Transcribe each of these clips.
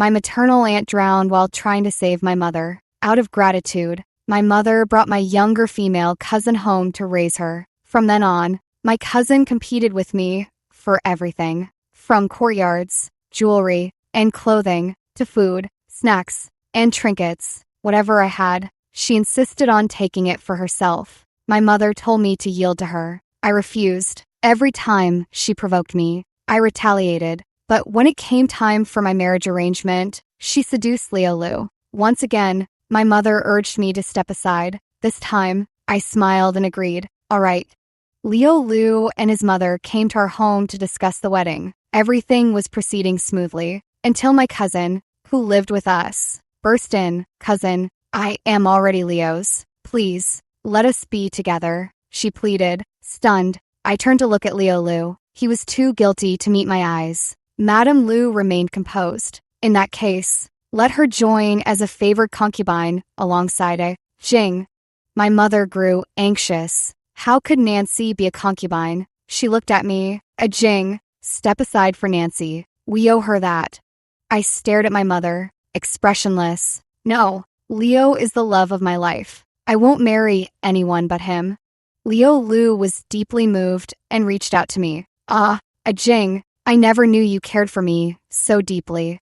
My maternal aunt drowned while trying to save my mother. Out of gratitude, my mother brought my younger female cousin home to raise her. From then on, my cousin competed with me for everything, from courtyards, jewelry, and clothing, to food, snacks, and trinkets. Whatever I had, she insisted on taking it for herself. My mother told me to yield to her. I refused. Every time she provoked me, I retaliated. But when it came time for my marriage arrangement, she seduced Leo Lu. Once again, my mother urged me to step aside. This time, I smiled and agreed. All right. Leo Lu and his mother came to our home to discuss the wedding. Everything was proceeding smoothly until my cousin, who lived with us, burst in. Cousin, I am already Leo's. Please, let us be together, she pleaded. Stunned, I turned to look at Leo Lu. He was too guilty to meet my eyes. Madame Lu remained composed. In that case, let her join as a favored concubine alongside a Jing. My mother grew anxious. How could Nancy be a concubine? She looked at me. A Jing. Step aside for Nancy. We owe her that. I stared at my mother, expressionless. No, Leo is the love of my life. I won't marry anyone but him. Leo Lu was deeply moved and reached out to me. A Jing, I never knew you cared for me so deeply.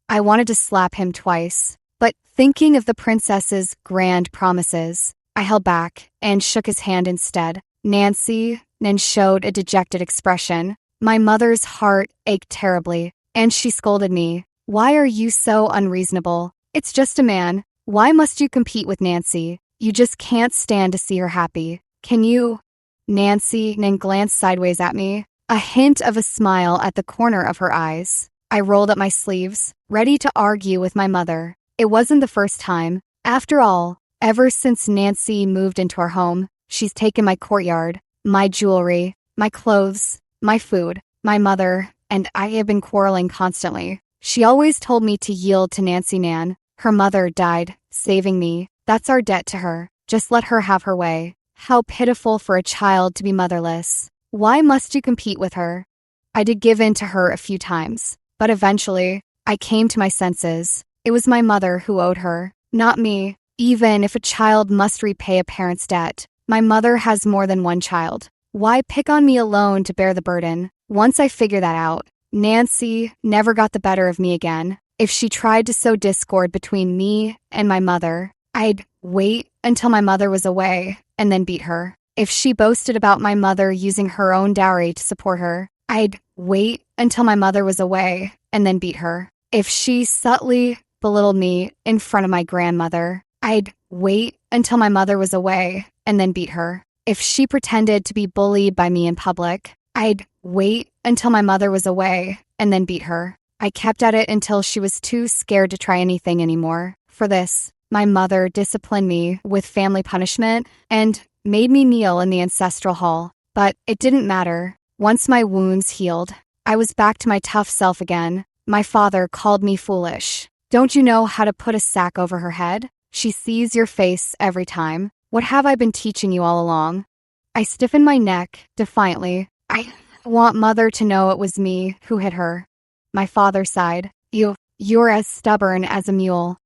I wanted to slap him twice, but thinking of the princess's grand promises, I held back and shook his hand instead. Nancy then showed a dejected expression. My mother's heart ached terribly, and she scolded me. Why are you so unreasonable? It's just a man. Why must you compete with Nancy? You just can't stand to see her happy. Can you? Nancy then glanced sideways at me, a hint of a smile at the corner of her eyes. I rolled up my sleeves, ready to argue with my mother. It wasn't the first time. After all, ever since Nancy moved into our home, she's taken my courtyard, my jewelry, my clothes, my food. My mother and I have been quarreling constantly. She always told me to yield to Nancy Nan. Her mother died, saving me. That's our debt to her. Just let her have her way. How pitiful for a child to be motherless. Why must you compete with her? I did give in to her a few times, but eventually, I came to my senses. It was my mother who owed her, not me. Even if a child must repay a parent's debt, my mother has more than one child. Why pick on me alone to bear the burden? Once I figured that out, Nancy never got the better of me again. If she tried to sow discord between me and my mother, I'd wait until my mother was away and then beat her. If she boasted about my mother using her own dowry to support her, I'd wait until my mother was away and then beat her. If she subtly belittled me in front of my grandmother, I'd wait until my mother was away and then beat her. If she pretended to be bullied by me in public, I'd wait until my mother was away and then beat her. I kept at it until she was too scared to try anything anymore. For this, my mother disciplined me with family punishment and made me kneel in the ancestral hall. But it didn't matter. Once my wounds healed, I was back to my tough self again. My father called me foolish. Don't you know how to put a sack over her head? She sees your face every time. What have I been teaching you all along? I stiffened my neck defiantly. I want Mother to know it was me who hit her. My father sighed. You're as stubborn as a mule.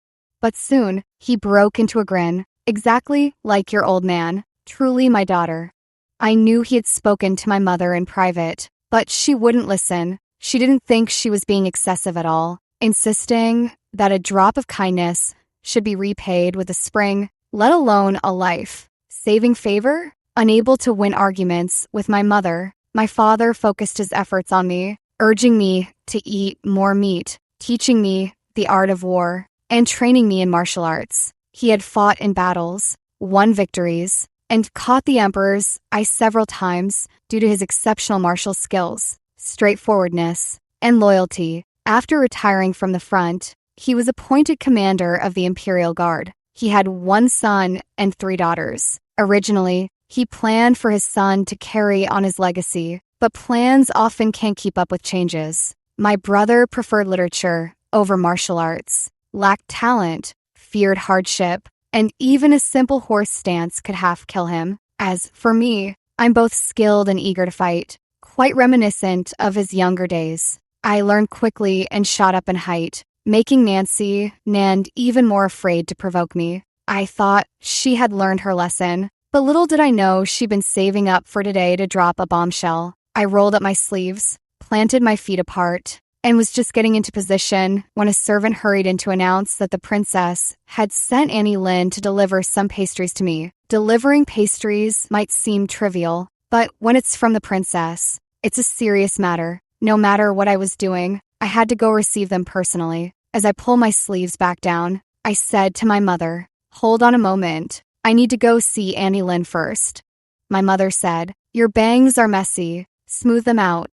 But soon, he broke into a grin. Exactly like your old man. Truly my daughter. I knew he had spoken to my mother in private, but she wouldn't listen. She didn't think she was being excessive at all, insisting that a drop of kindness should be repaid with a spring, let alone a life. Saving favor? Unable to win arguments with my mother, my father focused his efforts on me, urging me to eat more meat, teaching me the art of war, and training me in martial arts. He had fought in battles, won victories, and caught the emperor's eye several times due to his exceptional martial skills, straightforwardness, and loyalty. After retiring from the front, he was appointed commander of the Imperial Guard. He had one son and 3 daughters. Originally, he planned for his son to carry on his legacy, but plans often can't keep up with changes. My brother preferred literature over martial arts, lacked talent, feared hardship, and even a simple horse stance could half kill him. As for me, I'm both skilled and eager to fight, quite reminiscent of his younger days. I learned quickly and shot up in height, making Nancy Nan even more afraid to provoke me. I thought she had learned her lesson, but little did I know she'd been saving up for today to drop a bombshell. I rolled up my sleeves, planted my feet apart, and was just getting into position when a servant hurried in to announce that the princess had sent Annie Lynn to deliver some pastries to me. Delivering pastries might seem trivial, but when it's from the princess, it's a serious matter. No matter what I was doing, I had to go receive them personally. As I pulled my sleeves back down, I said to my mother, "Hold on a moment. I need to go see Annie Lynn first." My mother said, "Your bangs are messy. Smooth them out."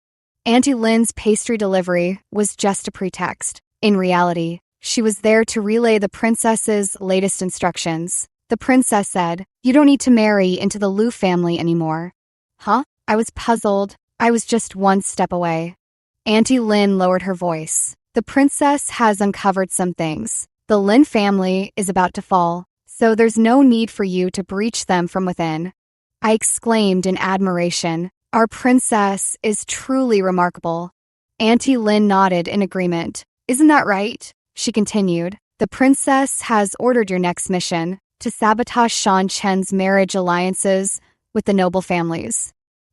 Auntie Lynn's pastry delivery was just a pretext. In reality, she was there to relay the princess's latest instructions. The princess said, "You don't need to marry into the Liu family anymore." Huh? I was puzzled. I was just one step away. Auntie Lynn lowered her voice. "The princess has uncovered some things. The Lynn family is about to fall, so there's no need for you to breach them from within." I exclaimed in admiration. "Our princess is truly remarkable." Auntie Lynn nodded in agreement. "Isn't that right?" She continued. "The princess has ordered your next mission, to sabotage Shan Chen's marriage alliances with the noble families."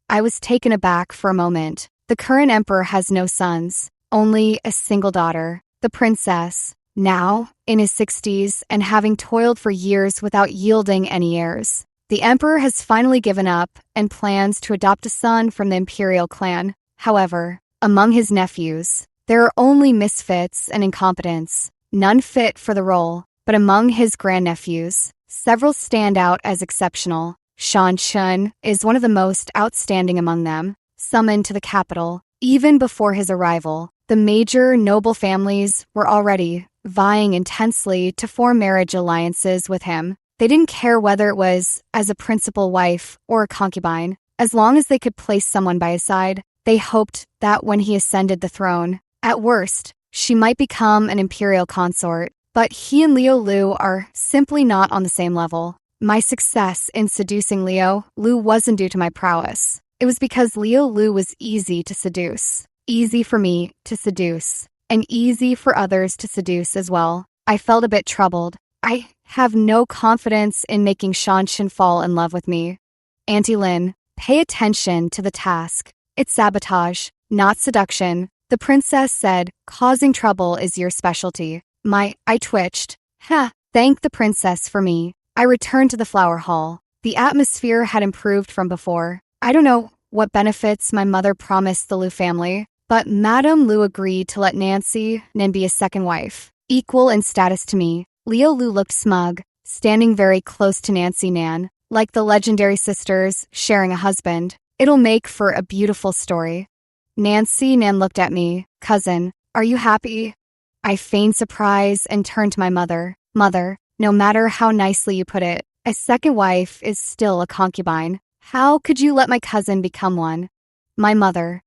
I was taken aback for a moment. The current emperor has no sons, only a single daughter, the princess, now in his 60s and having toiled for years without yielding any heirs. The emperor has finally given up and plans to adopt a son from the imperial clan. However, among his nephews, there are only misfits and incompetents, none fit for the role. But among his grandnephews, several stand out as exceptional. Shan Chen is one of the most outstanding among them. Summoned to the capital, even before his arrival, the major noble families were already vying intensely to form marriage alliances with him. They didn't care whether it was as a principal wife or a concubine. As long as they could place someone by his side, they hoped that when he ascended the throne, at worst, she might become an imperial consort. But he and Liu Lu are simply not on the same level. My success in seducing Liu Lu wasn't due to my prowess. It was because Liu Lu was easy to seduce. Easy for me to seduce. And easy for others to seduce as well. I felt a bit troubled. I have no confidence in making Shan Chen fall in love with me. Auntie Lynn, pay attention to the task. It's sabotage, not seduction. The princess said, causing trouble is your specialty. I twitched. Thank the princess for me. I returned to the flower hall. The atmosphere had improved from before. I don't know what benefits my mother promised the Liu family, but Madame Liu agreed to let Nancy Nin be a second wife, equal in status to me. Liu Lu looked smug, standing very close to Nancy Nan, like the legendary sisters sharing a husband. It'll make for a beautiful story. Nancy Nan looked at me. "Cousin, are you happy?" I feigned surprise and turned to my mother. "Mother, no matter how nicely you put it, a second wife is still a concubine. How could you let my cousin become one?" My mother.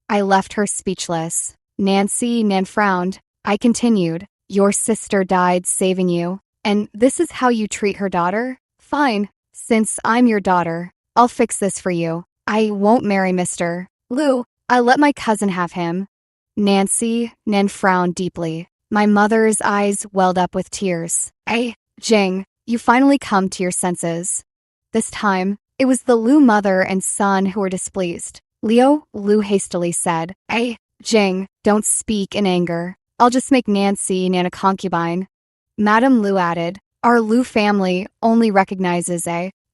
I left her speechless. Nancy Nan frowned. I continued. "Your sister died saving you, and this is how you treat her daughter? Fine. Since I'm your daughter, I'll fix this for you. I won't marry Mr. Liu. I'll let my cousin have him." Nancy Nan frowned deeply. My mother's eyes welled up with tears. Jing, you finally come to your senses." This time, it was the Liu mother and son who were displeased. Liu hastily said, Jing, don't speak in anger. I'll just make Nancy Nan a concubine." Madame Liu added, "Our Liu family only recognizes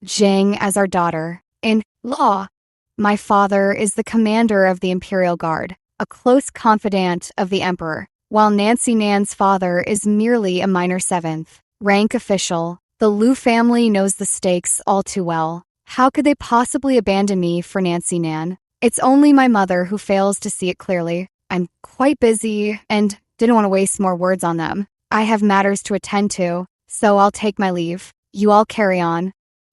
Jing as our daughter. In law, my father is the commander of the Imperial Guard, a close confidant of the emperor, while Nancy Nan's father is merely a minor seventh rank official. The Liu family knows the stakes all too well. How could they possibly abandon me for Nancy Nan? It's only my mother who fails to see it clearly. I'm quite busy and didn't want to waste more words on them. I have matters to attend to, so I'll take my leave. You all carry on."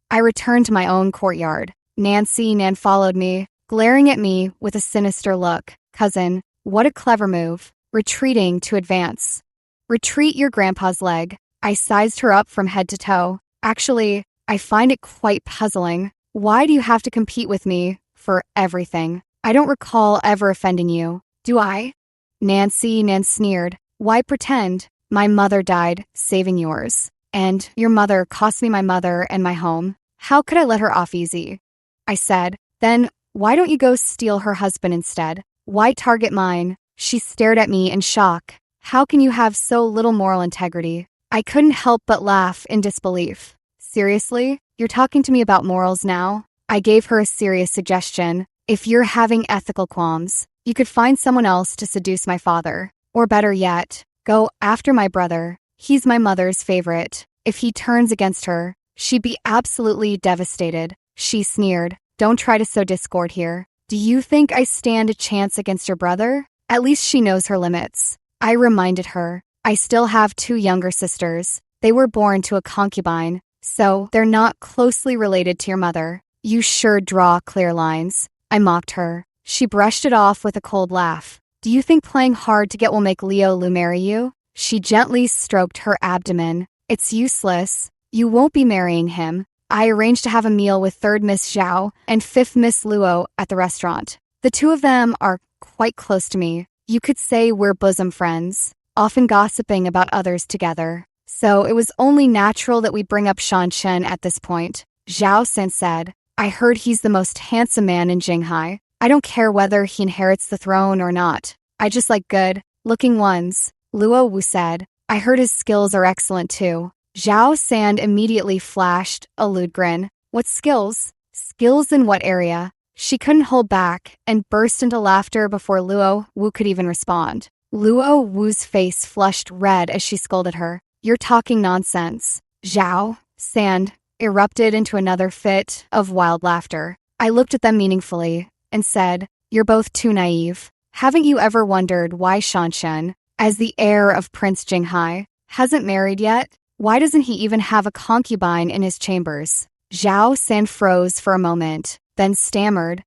I returned to my own courtyard. Nancy Nan followed me, glaring at me with a sinister look. "Cousin, what a clever move. Retreating to advance." "Retreat your grandpa's leg." I sized her up from head to toe. "Actually, I find it quite puzzling. Why do you have to compete with me for everything? I don't recall ever offending you. Do I?" Nancy Nan sneered. Why pretend? My mother died, saving yours. And your mother cost me my mother and my home. How could I let her off easy? I said. Then, why don't you go steal her husband instead? Why target mine? She stared at me in shock. How can you have so little moral integrity? I couldn't help but laugh in disbelief. Seriously? You're talking to me about morals now? I gave her a serious suggestion. If you're having ethical qualms, you could find someone else to seduce my father. Or better yet, go after my brother. He's my mother's favorite. If he turns against her, she'd be absolutely devastated. She sneered. Don't try to sow discord here. Do you think I stand a chance against your brother? At least she knows her limits. I reminded her. I still have 2 younger sisters. They were born to a concubine, so they're not closely related to your mother. You sure draw clear lines. I mocked her. She brushed it off with a cold laugh. Do you think playing hard to get will make Leo Lu marry you? She gently stroked her abdomen. It's useless. You won't be marrying him. I arranged to have a meal with 3rd Miss Zhao and 5th Miss Luo at the restaurant. The 2 of them are quite close to me. You could say we're bosom friends, often gossiping about others together. So it was only natural that we bring up Shan Chen at this point. Zhao San said, I heard he's the most handsome man in Jinghai. I don't care whether he inherits the throne or not. I just like good-looking ones. Luo Wu said, I heard his skills are excellent too. Zhao San immediately flashed a lewd grin. What skills? Skills in what area? She couldn't hold back and burst into laughter before Luo Wu could even respond. Luo Wu's face flushed red as she scolded her. You're talking nonsense. Zhao San erupted into another fit of wild laughter. I looked at them meaningfully and said, You're both too naive. Haven't you ever wondered why Shan Chen, as the heir of Prince Jinghai, hasn't married yet? Why doesn't he even have a concubine in his chambers? Zhao San froze for a moment, then stammered,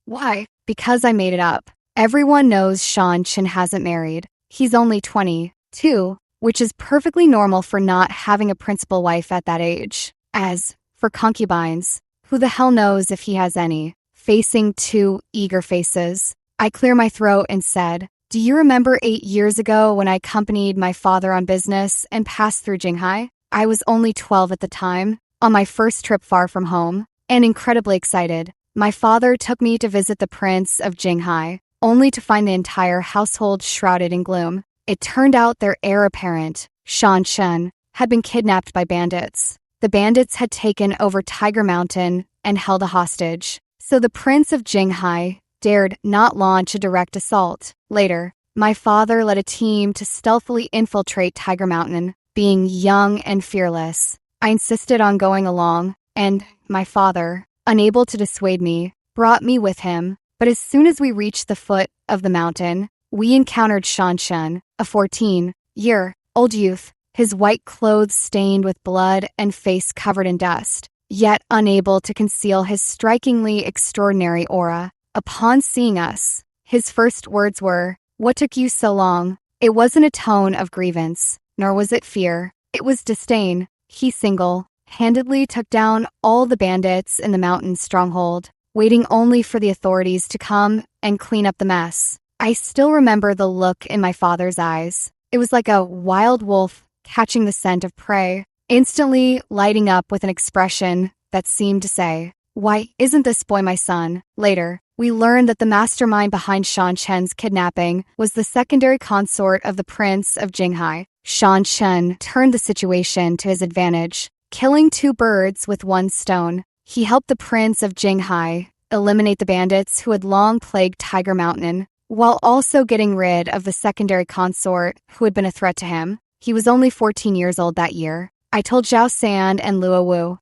Why? Because I made it up. Everyone knows Shan Chen hasn't married. He's only 22, which is perfectly normal for not having a principal wife at that age. As for concubines, who the hell knows if he has any? Facing 2 eager faces, I clear my throat and said, Do you remember 8 years ago when I accompanied my father on business and passed through Jinghai? I was only 12 at the time, on my first trip far from home, and incredibly excited. My father took me to visit the Prince of Jinghai, only to find the entire household shrouded in gloom. It turned out their heir apparent, Shan Chen, had been kidnapped by bandits. The bandits had taken over Tiger Mountain and held a hostage, so the Prince of Jinghai dared not launch a direct assault. Later, my father led a team to stealthily infiltrate Tiger Mountain, being young and fearless. I insisted on going along, and my father, unable to dissuade me, brought me with him. But as soon as we reached the foot of the mountain, we encountered Shan Chen, a 14-year-old youth, his white clothes stained with blood and face covered in dust, yet unable to conceal his strikingly extraordinary aura. Upon seeing us, his first words were, What took you so long? It wasn't a tone of grievance, nor was it fear. It was disdain. He single-handedly took down all the bandits in the mountain stronghold, waiting only for the authorities to come and clean up the mess. I still remember the look in my father's eyes. It was like a wild wolf catching the scent of prey, instantly lighting up with an expression that seemed to say, Why isn't this boy my son? Later, we learned that the mastermind behind Shan Chen's kidnapping was the secondary consort of the Prince of Jinghai. Shan Chen turned the situation to his advantage, killing 2 birds with 1 stone. He helped the Prince of Jinghai eliminate the bandits who had long plagued Tiger Mountain, while also getting rid of the secondary consort who had been a threat to him. He was only 14 years old that year. I told Zhao San and Luo Wu.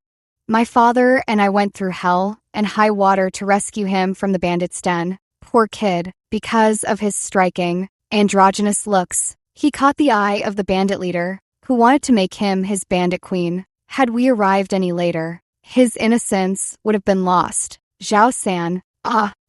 My father and I went through hell and high water to rescue him from the bandits' den. Poor kid, because of his striking, androgynous looks, he caught the eye of the bandit leader, who wanted to make him his bandit queen. Had we arrived any later, his innocence would have been lost. Zhao San,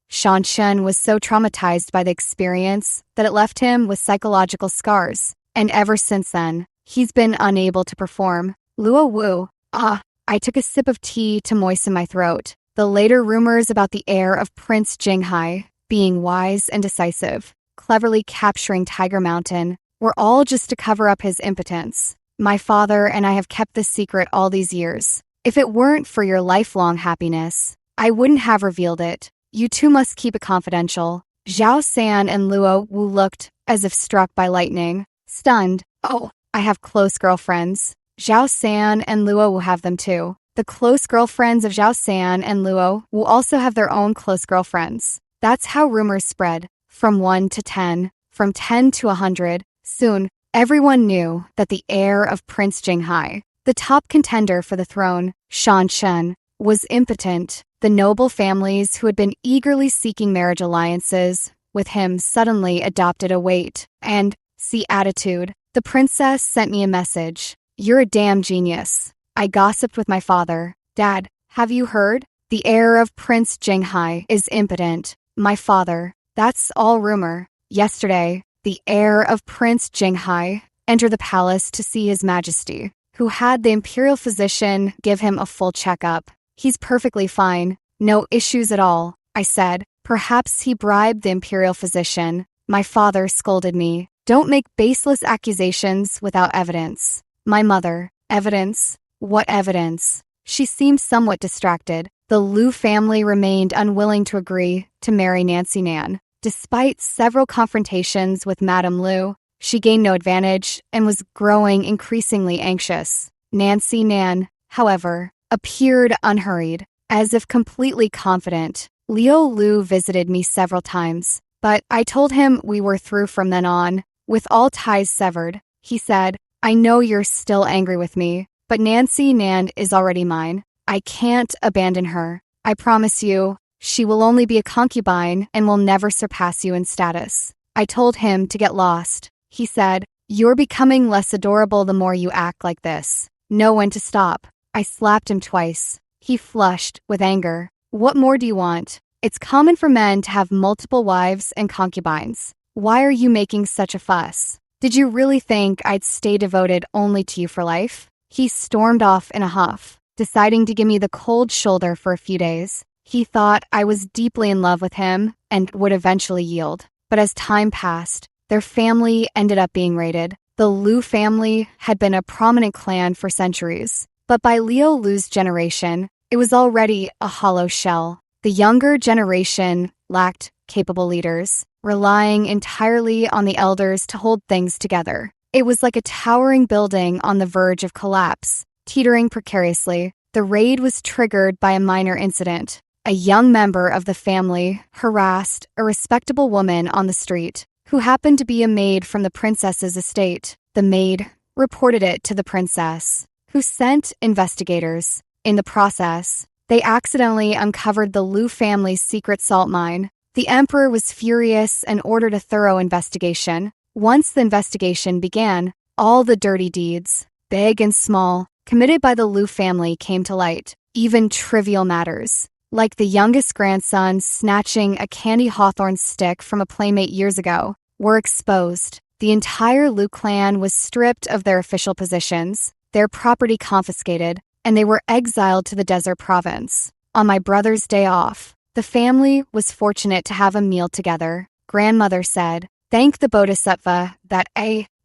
Shan Chen was so traumatized by the experience that it left him with psychological scars, and ever since then, he's been unable to perform. Luo Wu, I took a sip of tea to moisten my throat. The later rumors about the heir of Prince Jinghai being wise and decisive cleverly capturing Tiger Mountain, were all just to cover up his impotence. My father and I have kept this secret all these years. If it weren't for your lifelong happiness, I wouldn't have revealed it. You two must keep it confidential." Zhao San and Luo Wu looked as if struck by lightning, stunned. "Oh, I have close girlfriends. Zhao San and Luo will have them too." The close girlfriends of Zhao San and Luo will also have their own close girlfriends. That's how rumors spread, from 1 to 10, from 10 to 100. Soon, everyone knew that the heir of Prince Jinghai, the top contender for the throne, Shan Shen, was impotent. The noble families who had been eagerly seeking marriage alliances with him suddenly adopted a wait and see attitude. The princess sent me a message. "You're a damn genius." I gossiped with my father. "Dad, have you heard? The heir of Prince Jinghai is impotent." My father, "That's all rumor." Yesterday, the heir of Prince Jinghai entered the palace to see His Majesty, who had the imperial physician give him a full checkup. "He's perfectly fine. No issues at all," I said. "Perhaps he bribed the imperial physician." My father scolded me. "Don't make baseless accusations without evidence." My mother, "Evidence? What evidence?" She seemed somewhat distracted. The Liu family remained unwilling to agree to marry Nancy Nan. Despite several confrontations with Madame Liu, she gained no advantage and was growing increasingly anxious. Nancy Nan, however, appeared unhurried, as if completely confident. Liu Lu visited me several times, but I told him we were through from then on, with all ties severed. He said, "I know you're still angry with me, but Nancy Nan is already mine. I can't abandon her. I promise you, she will only be a concubine and will never surpass you in status." I told him to get lost. He said, "You're becoming less adorable the more you act like this. Know when to stop." I slapped him twice. He flushed with anger. "What more do you want? It's common for men to have multiple wives and concubines. Why are you making such a fuss? Did you really think I'd stay devoted only to you for life?" He stormed off in a huff, deciding to give me the cold shoulder for a few days. He thought I was deeply in love with him and would eventually yield. But as time passed, their family ended up being raided. The Liu family had been a prominent clan for centuries, but by Liu Lu's generation, it was already a hollow shell. The younger generation lacked capable leaders, relying entirely on the elders to hold things together. It was like a towering building on the verge of collapse, teetering precariously. The raid was triggered by a minor incident. A young member of the family harassed a respectable woman on the street, who happened to be a maid from the princess's estate. The maid reported it to the princess, who sent investigators. In the process, they accidentally uncovered the Liu family's secret salt mine. The emperor was furious and ordered a thorough investigation. Once the investigation began, all the dirty deeds, big and small, committed by the Liu family came to light. Even trivial matters, like the youngest grandson snatching a candy hawthorn stick from a playmate years ago, were exposed. The entire Liu clan was stripped of their official positions, their property confiscated, and they were exiled to the desert province. On my brother's day off, the family was fortunate to have a meal together. Grandmother said, "Thank the Bodhisattva that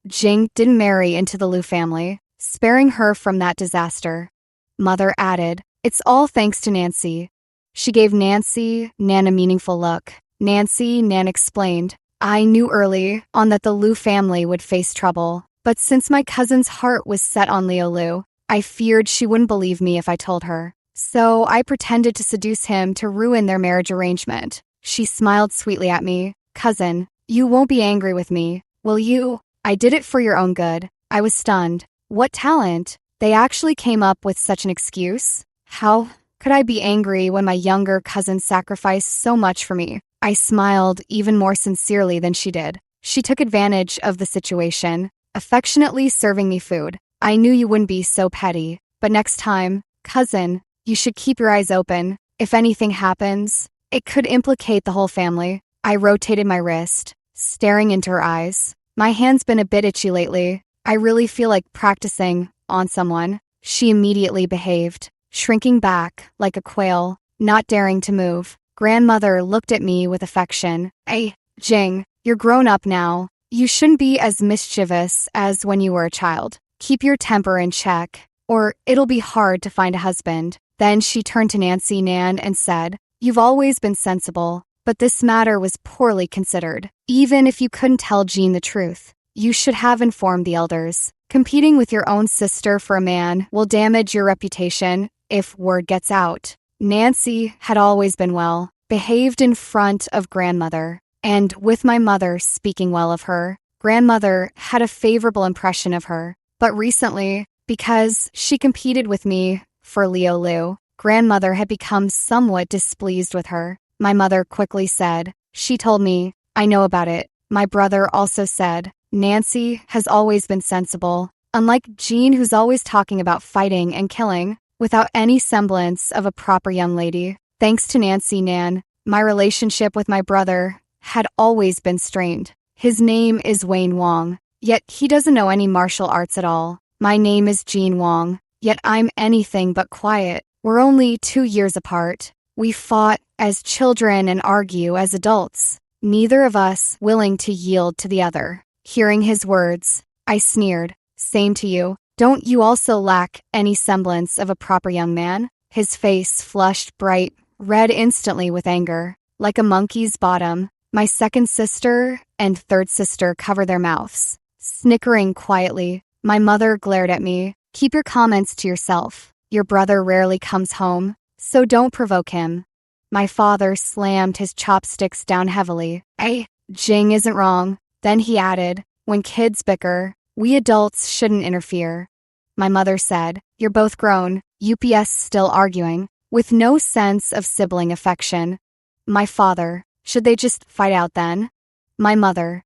Jing didn't marry into the Liu family, sparing her from that disaster." Mother added, "It's all thanks to Nancy." She gave Nancy Nan a meaningful look. Nancy Nan explained, "I knew early on that the Liu family would face trouble, but since my cousin's heart was set on Liu Liu, I feared she wouldn't believe me if I told her. So I pretended to seduce him to ruin their marriage arrangement." She smiled sweetly at me. "Cousin, you won't be angry with me, will you? I did it for your own good." I was stunned. What talent? They actually came up with such an excuse? How could I be angry when my younger cousin sacrificed so much for me? I smiled even more sincerely than she did. She took advantage of the situation, affectionately serving me food. "I knew you wouldn't be so petty, but next time, cousin, you should keep your eyes open. If anything happens, it could implicate the whole family." I rotated my wrist, staring into her eyes. "My hand's been a bit itchy lately. I really feel like practicing on someone." She immediately behaved, shrinking back like a quail, not daring to move. Grandmother looked at me with affection. "Jing, You're grown up now. You shouldn't be as mischievous as when you were a child. Keep your temper in check, or it'll be hard to find a husband." Then she turned to Nancy Nan and said, "You've always been sensible, but this matter was poorly considered. Even if you couldn't tell Jean the truth, you should have informed the elders. Competing with your own sister for a man will damage your reputation if word gets out." Nancy had always been well behaved in front of grandmother, and with my mother speaking well of her, grandmother had a favorable impression of her. But recently, because she competed with me for Leo Lu, grandmother had become somewhat displeased with her. My mother quickly said, "She told me, I know about it." My brother also said, "Nancy has always been sensible, unlike Jean, who's always talking about fighting and killing, without any semblance of a proper young lady." Thanks to Nancy Nan, my relationship with my brother had always been strained. His name is Wayne Wong, yet he doesn't know any martial arts at all. My name is Jean Wong, yet I'm anything but quiet. We're only 2 years apart. We fought as children and argue as adults, neither of us willing to yield to the other. Hearing his words, I sneered. "Same to you. Don't you also lack any semblance of a proper young man?" His face flushed bright red instantly with anger. Like a monkey's bottom, my second sister and third sister covered their mouths, snickering quietly. My mother glared at me. "Keep your comments to yourself. Your brother rarely comes home, so don't provoke him." My father slammed his chopsticks down heavily. Jing isn't wrong." Then he added, "When kids bicker, we adults shouldn't interfere." My mother said, "You're both grown, UPS still arguing, with no sense of sibling affection." My father, "Should they just fight out then?" My mother,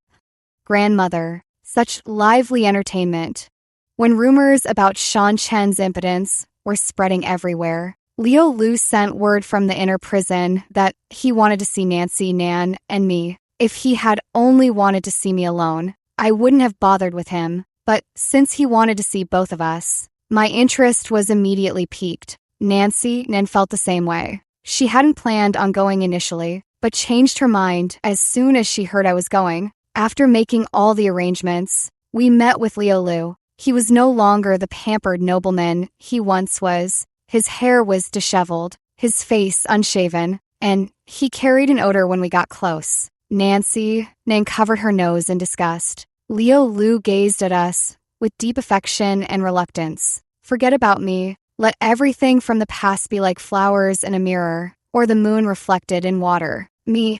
"Grandmother, such lively entertainment." When rumors about Sean Chen's impotence were spreading everywhere, Leo Lu sent word from the inner prison that he wanted to see Nancy Nan and me. If he had only wanted to see me alone, I wouldn't have bothered with him, but since he wanted to see both of us, my interest was immediately piqued. Nancy Nan felt the same way. She hadn't planned on going initially, but changed her mind as soon as she heard I was going. After making all the arrangements, we met with Leo Lu. He was no longer the pampered nobleman he once was. His hair was disheveled, his face unshaven, and he carried an odor when we got close. Nancy Nan covered her nose in disgust. Leo Lu gazed at us with deep affection and reluctance. "Forget about me. Let everything from the past be like flowers in a mirror, or the moon reflected in water." Me.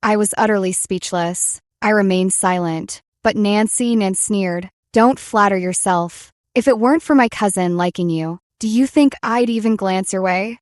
I was utterly speechless. I remained silent, but Nancy Nan sneered. "Don't flatter yourself. If it weren't for my cousin liking you, do you think I'd even glance your way?"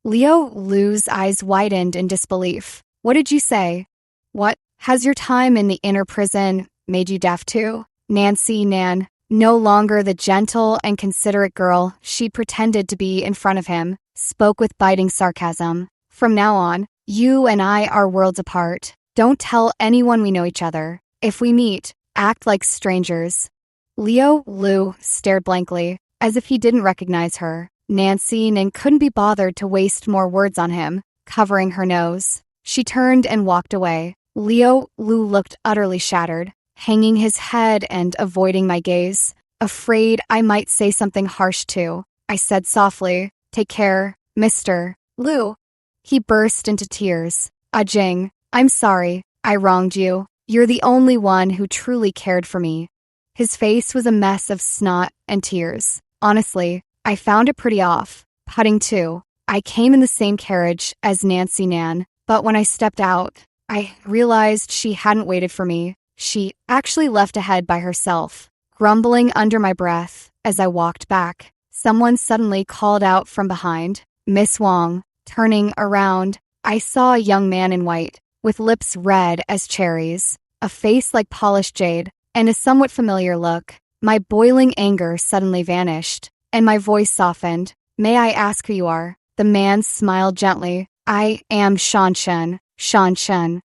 Leo Lu's eyes widened in disbelief. "What did you say?" "What? Has your time in the inner prison made you deaf too?" Nancy Nan, no longer the gentle and considerate girl she'd pretended to be in front of him, spoke with biting sarcasm. "From now on, you and I are worlds apart. Don't tell anyone we know each other. If we meet, act like strangers." Leo Lu stared blankly, as if he didn't recognize her. Nancy Nan couldn't be bothered to waste more words on him, covering her nose. She turned and walked away. Leo Lu looked utterly shattered, hanging his head and avoiding my gaze. Afraid I might say something harsh too, I said softly, "Take care, Mr. Lu." He burst into tears. "Jing, I'm sorry. I wronged you. You're the only one who truly cared for me." His face was a mess of snot and tears. Honestly, I found it pretty off. Putting too. I came in the same carriage as Nancy Nan, but when I stepped out, I realized she hadn't waited for me. She actually left ahead by herself. Grumbling under my breath as I walked back, someone suddenly called out from behind, "Miss Wong." Turning around, I saw a young man in white, with lips red as cherries, a face like polished jade, and a somewhat familiar look. My boiling anger suddenly vanished, and my voice softened. "May I ask who you are?" The man smiled gently. "I am Shan Chen,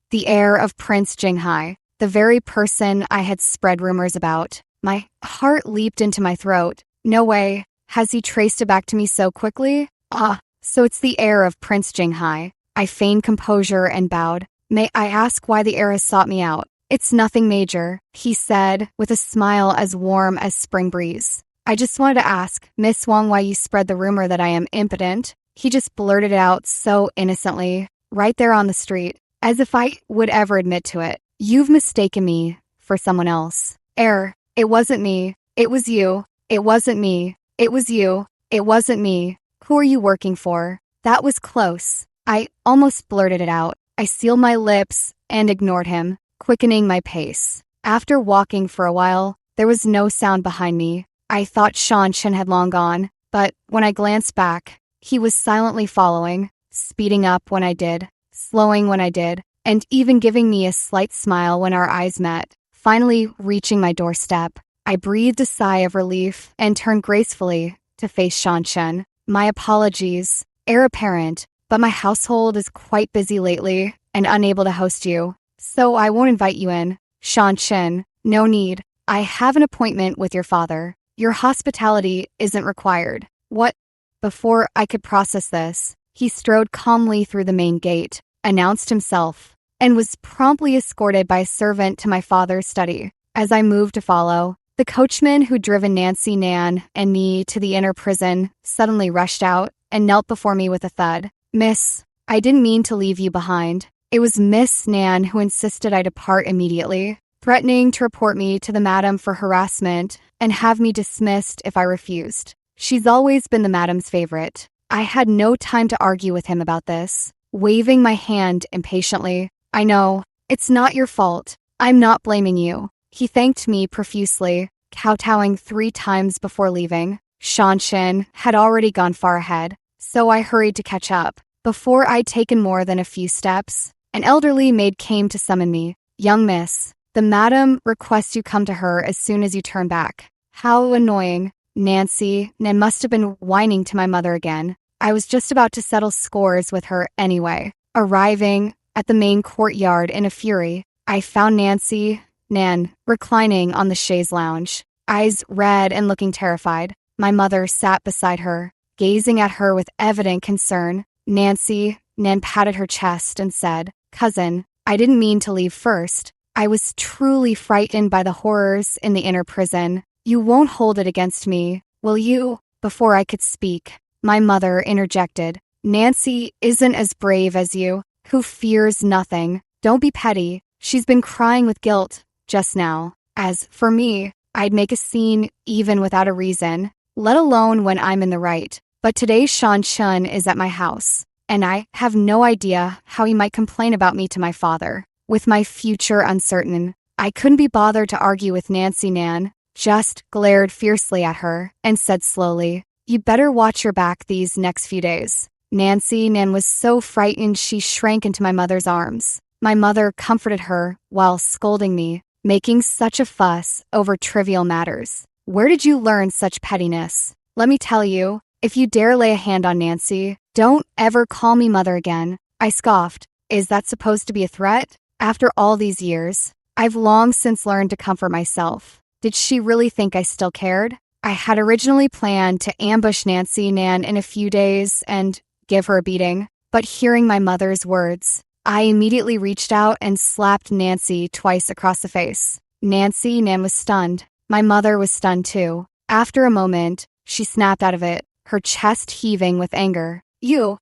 the heir of Prince Jinghai, the very person I had spread rumors about." My heart leaped into my throat. No way. Has he traced it back to me so quickly? So it's the heir of Prince Jinghai. I feigned composure and bowed. "May I ask why the heir has sought me out?" It's nothing major, he said, with a smile as warm as spring breeze. I just wanted to ask, Miss Wong, why you spread the rumor that I am impotent. He just blurted it out so innocently, right there on the street, as if I would ever admit to it. You've mistaken me for someone else. It wasn't me. It was you. It wasn't me. It was you. It wasn't me. Who are you working for? That was close. I almost blurted it out. I sealed my lips and ignored him, quickening my pace. After walking for a while, there was no sound behind me. I thought Shanshan had long gone, but when I glanced back, he was silently following, speeding up when I did, slowing when I did, and even giving me a slight smile when our eyes met. Finally reaching my doorstep, I breathed a sigh of relief and turned gracefully to face Shanshan. My apologies, heir apparent, but my household is quite busy lately and unable to host you, so I won't invite you in. Shanshan, no need. I have an appointment with your father. Your hospitality isn't required. What? Before I could process this, he strode calmly through the main gate, announced himself, and was promptly escorted by a servant to my father's study. As I moved to follow, the coachman who'd driven Nancy, Nan, and me to the inner prison suddenly rushed out and knelt before me with a thud. Miss, I didn't mean to leave you behind. It was Miss Nan who insisted I depart immediately, threatening to report me to the madam for harassment and have me dismissed if I refused. She's always been the madam's favorite. I had no time to argue with him about this, waving my hand impatiently. I know, it's not your fault. I'm not blaming you. He thanked me profusely, kowtowing 3 times before leaving. Shanshan had already gone far ahead, so I hurried to catch up. Before I'd taken more than a few steps, an elderly maid came to summon me. Young miss, the madam requests you come to her as soon as you turn back. How annoying. Nancy, Nan must have been whining to my mother again. I was just about to settle scores with her anyway. Arriving at the main courtyard in a fury, I found Nancy, Nan, reclining on the chaise lounge, eyes red and looking terrified. My mother sat beside her, gazing at her with evident concern. Nan patted her chest and said, Cousin, I didn't mean to leave first. I was truly frightened by the horrors in the inner prison. You won't hold it against me, will you? Before I could speak, my mother interjected. Nancy isn't as brave as you, who fears nothing. Don't be petty. She's been crying with guilt just now. As for me, I'd make a scene even without a reason, let alone when I'm in the right. But today Shanshan is at my house, and I have no idea how he might complain about me to my father. With my future uncertain, I couldn't be bothered to argue with Nancy. Nan just glared fiercely at her and said slowly, You better watch your back these next few days. Nan was so frightened she shrank into my mother's arms. My mother comforted her while scolding me, making such a fuss over trivial matters. Where did you learn such pettiness? Let me tell you, if you dare lay a hand on Nancy, don't ever call me mother again. I scoffed. Is that supposed to be a threat? After all these years, I've long since learned to comfort myself. Did she really think I still cared? I had originally planned to ambush Nancy Nan in a few days and give her a beating, but hearing my mother's words, I immediately reached out and slapped Nancy twice across the face. Nan was stunned. My mother was stunned too. After a moment, she snapped out of it, her chest heaving with anger. You.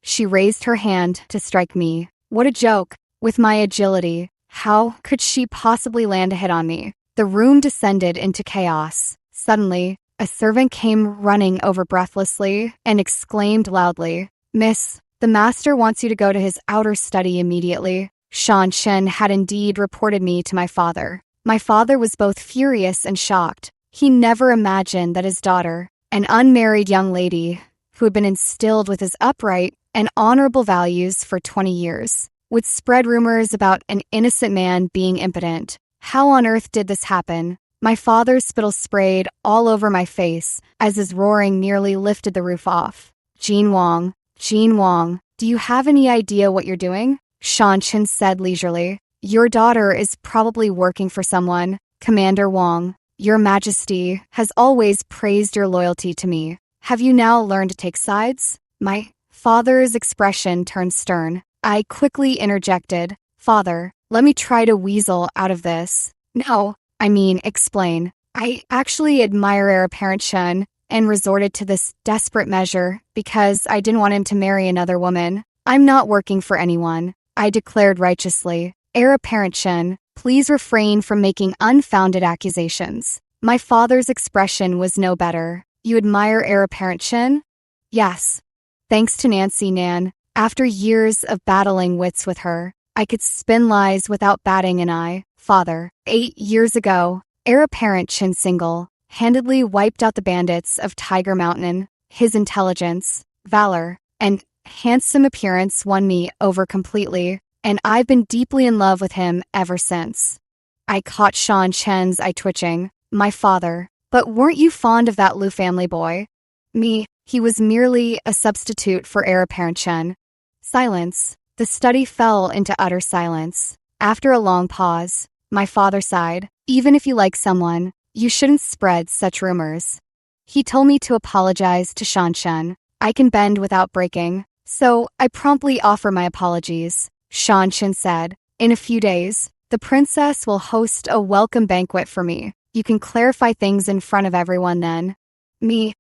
She raised her hand to strike me. What a joke. With my agility, how could she possibly land a hit on me? The room descended into chaos. Suddenly, a servant came running over breathlessly and exclaimed loudly, Miss, the master wants you to go to his outer study immediately. Shanshan had indeed reported me to my father. My father was both furious and shocked. He never imagined that his daughter, an unmarried young lady who had been instilled with his upright and honorable values for 20 years, would spread rumors about an innocent man being impotent. How on earth did this happen? My father's spittle sprayed all over my face as his roaring nearly lifted the roof off. Jean Wong, do you have any idea what you're doing? Shanshan said leisurely. Your daughter is probably working for someone. Commander Wong, Your Majesty has always praised your loyalty to me. Have you now learned to take sides? My father's expression turned stern. I quickly interjected, Father, Let me try to weasel out of this. No, I mean, explain. I actually admire heir apparent Shun and resorted to this desperate measure because I didn't want him to marry another woman. I'm not working for anyone, I declared righteously. Heir apparent Shun, please refrain from making unfounded accusations. My father's expression was no better. You admire heir apparent Shun? Yes. Thanks to Nancy Nan, after years of battling wits with her, I could spin lies without batting an eye. Father, 8 years ago, heir apparent Shin single-handedly wiped out the bandits of Tiger Mountain. His intelligence, valor, and handsome appearance won me over completely, and I've been deeply in love with him ever since. I caught Shan Chen's eye twitching. My father, but weren't you fond of that Liu family boy? Me, he was merely a substitute for heir apparent Chen. Silence. The study fell into utter silence. After a long pause, my father sighed. Even if you like someone, you shouldn't spread such rumors. He told me to apologize to Shan Chen. I can bend without breaking, so I promptly offer my apologies. Shan Chen said, in a few days, the princess will host a welcome banquet for me. You can clarify things in front of everyone then. Me?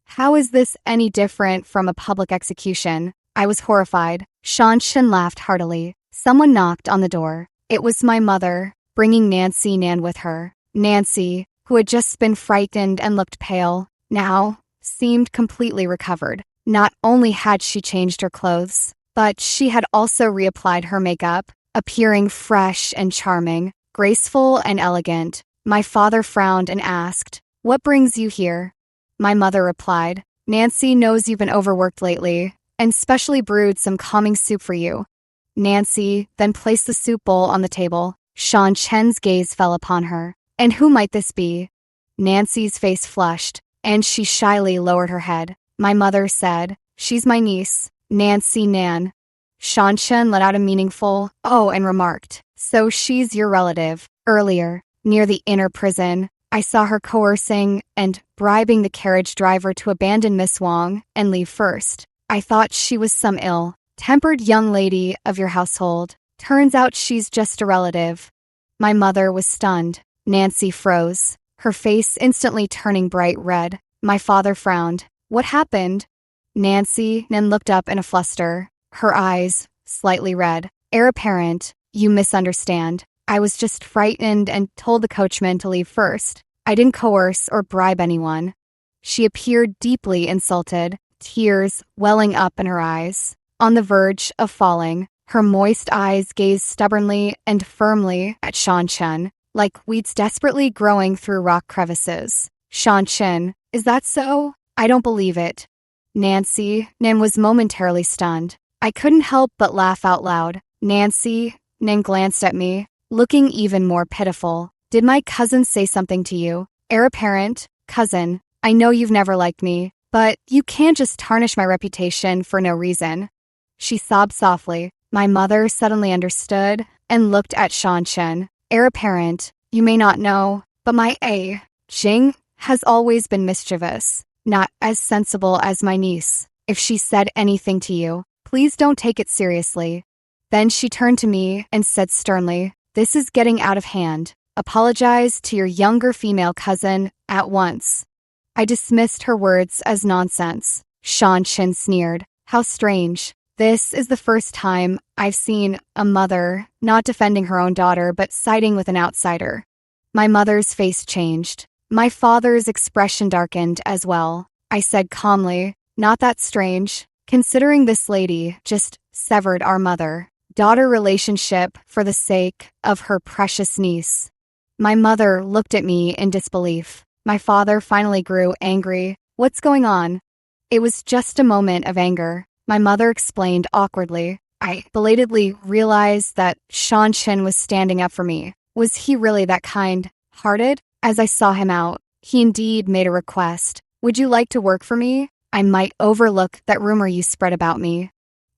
How is this any different from a public execution? I was horrified. Shan Chen laughed heartily. Someone knocked on the door. It was my mother, bringing Nancy Nan with her. Nancy, who had just been frightened and looked pale, now seemed completely recovered. Not only had she changed her clothes, but she had also reapplied her makeup, appearing fresh and charming, graceful and elegant. My father frowned and asked, "What brings you here?" My mother replied, "Nancy knows you've been overworked lately, and specially brewed some calming soup for you." Nancy then placed the soup bowl on the table. Shan Chen's gaze fell upon her. And who might this be? Nancy's face flushed, and she shyly lowered her head. My mother said, "She's my niece, Nancy Nan." Shan Chen let out a meaningful "oh" and remarked, "So she's your relative." Earlier, near the inner prison, I saw her coercing and bribing the carriage driver to abandon Miss Wang and leave first. I thought she was some ill-tempered young lady of your household. Turns out she's just a relative. My mother was stunned. Nancy froze, her face instantly turning bright red. My father frowned. What happened? Nancy then looked up in a fluster, her eyes slightly red. Heir apparent, you misunderstand. I was just frightened and told the coachman to leave first. I didn't coerce or bribe anyone. She appeared deeply insulted, tears welling up in her eyes. On the verge of falling, her moist eyes gazed stubbornly and firmly at Shan Chen, like weeds desperately growing through rock crevices. Shan Chen, is that so? I don't believe it. Nancy Nan was momentarily stunned. I couldn't help but laugh out loud. Nancy Nan glanced at me, looking even more pitiful. Did my cousin say something to you? Heir apparent, cousin, I know you've never liked me, but you can't just tarnish my reputation for no reason. She sobbed softly. My mother suddenly understood and looked at Shan Chen. Heir apparent, you may not know, but my Jing has always been mischievous, not as sensible as my niece. If she said anything to you, please don't take it seriously. Then she turned to me and said sternly, "This is getting out of hand. Apologize to your younger female cousin at once." I dismissed her words as nonsense. Shan Chen sneered. How strange. This is the first time I've seen a mother not defending her own daughter but siding with an outsider. My mother's face changed. My father's expression darkened as well. I said calmly, "Not that strange, considering this lady just severed our mother-daughter relationship for the sake of her precious niece." My mother looked at me in disbelief. My father finally grew angry. "What's going on?" It was just a moment of anger. My mother explained awkwardly. I belatedly realized that Shan Chen was standing up for me. Was he really that kind-hearted? As I saw him out, he indeed made a request. "Would you like to work for me? I might overlook that rumor you spread about me."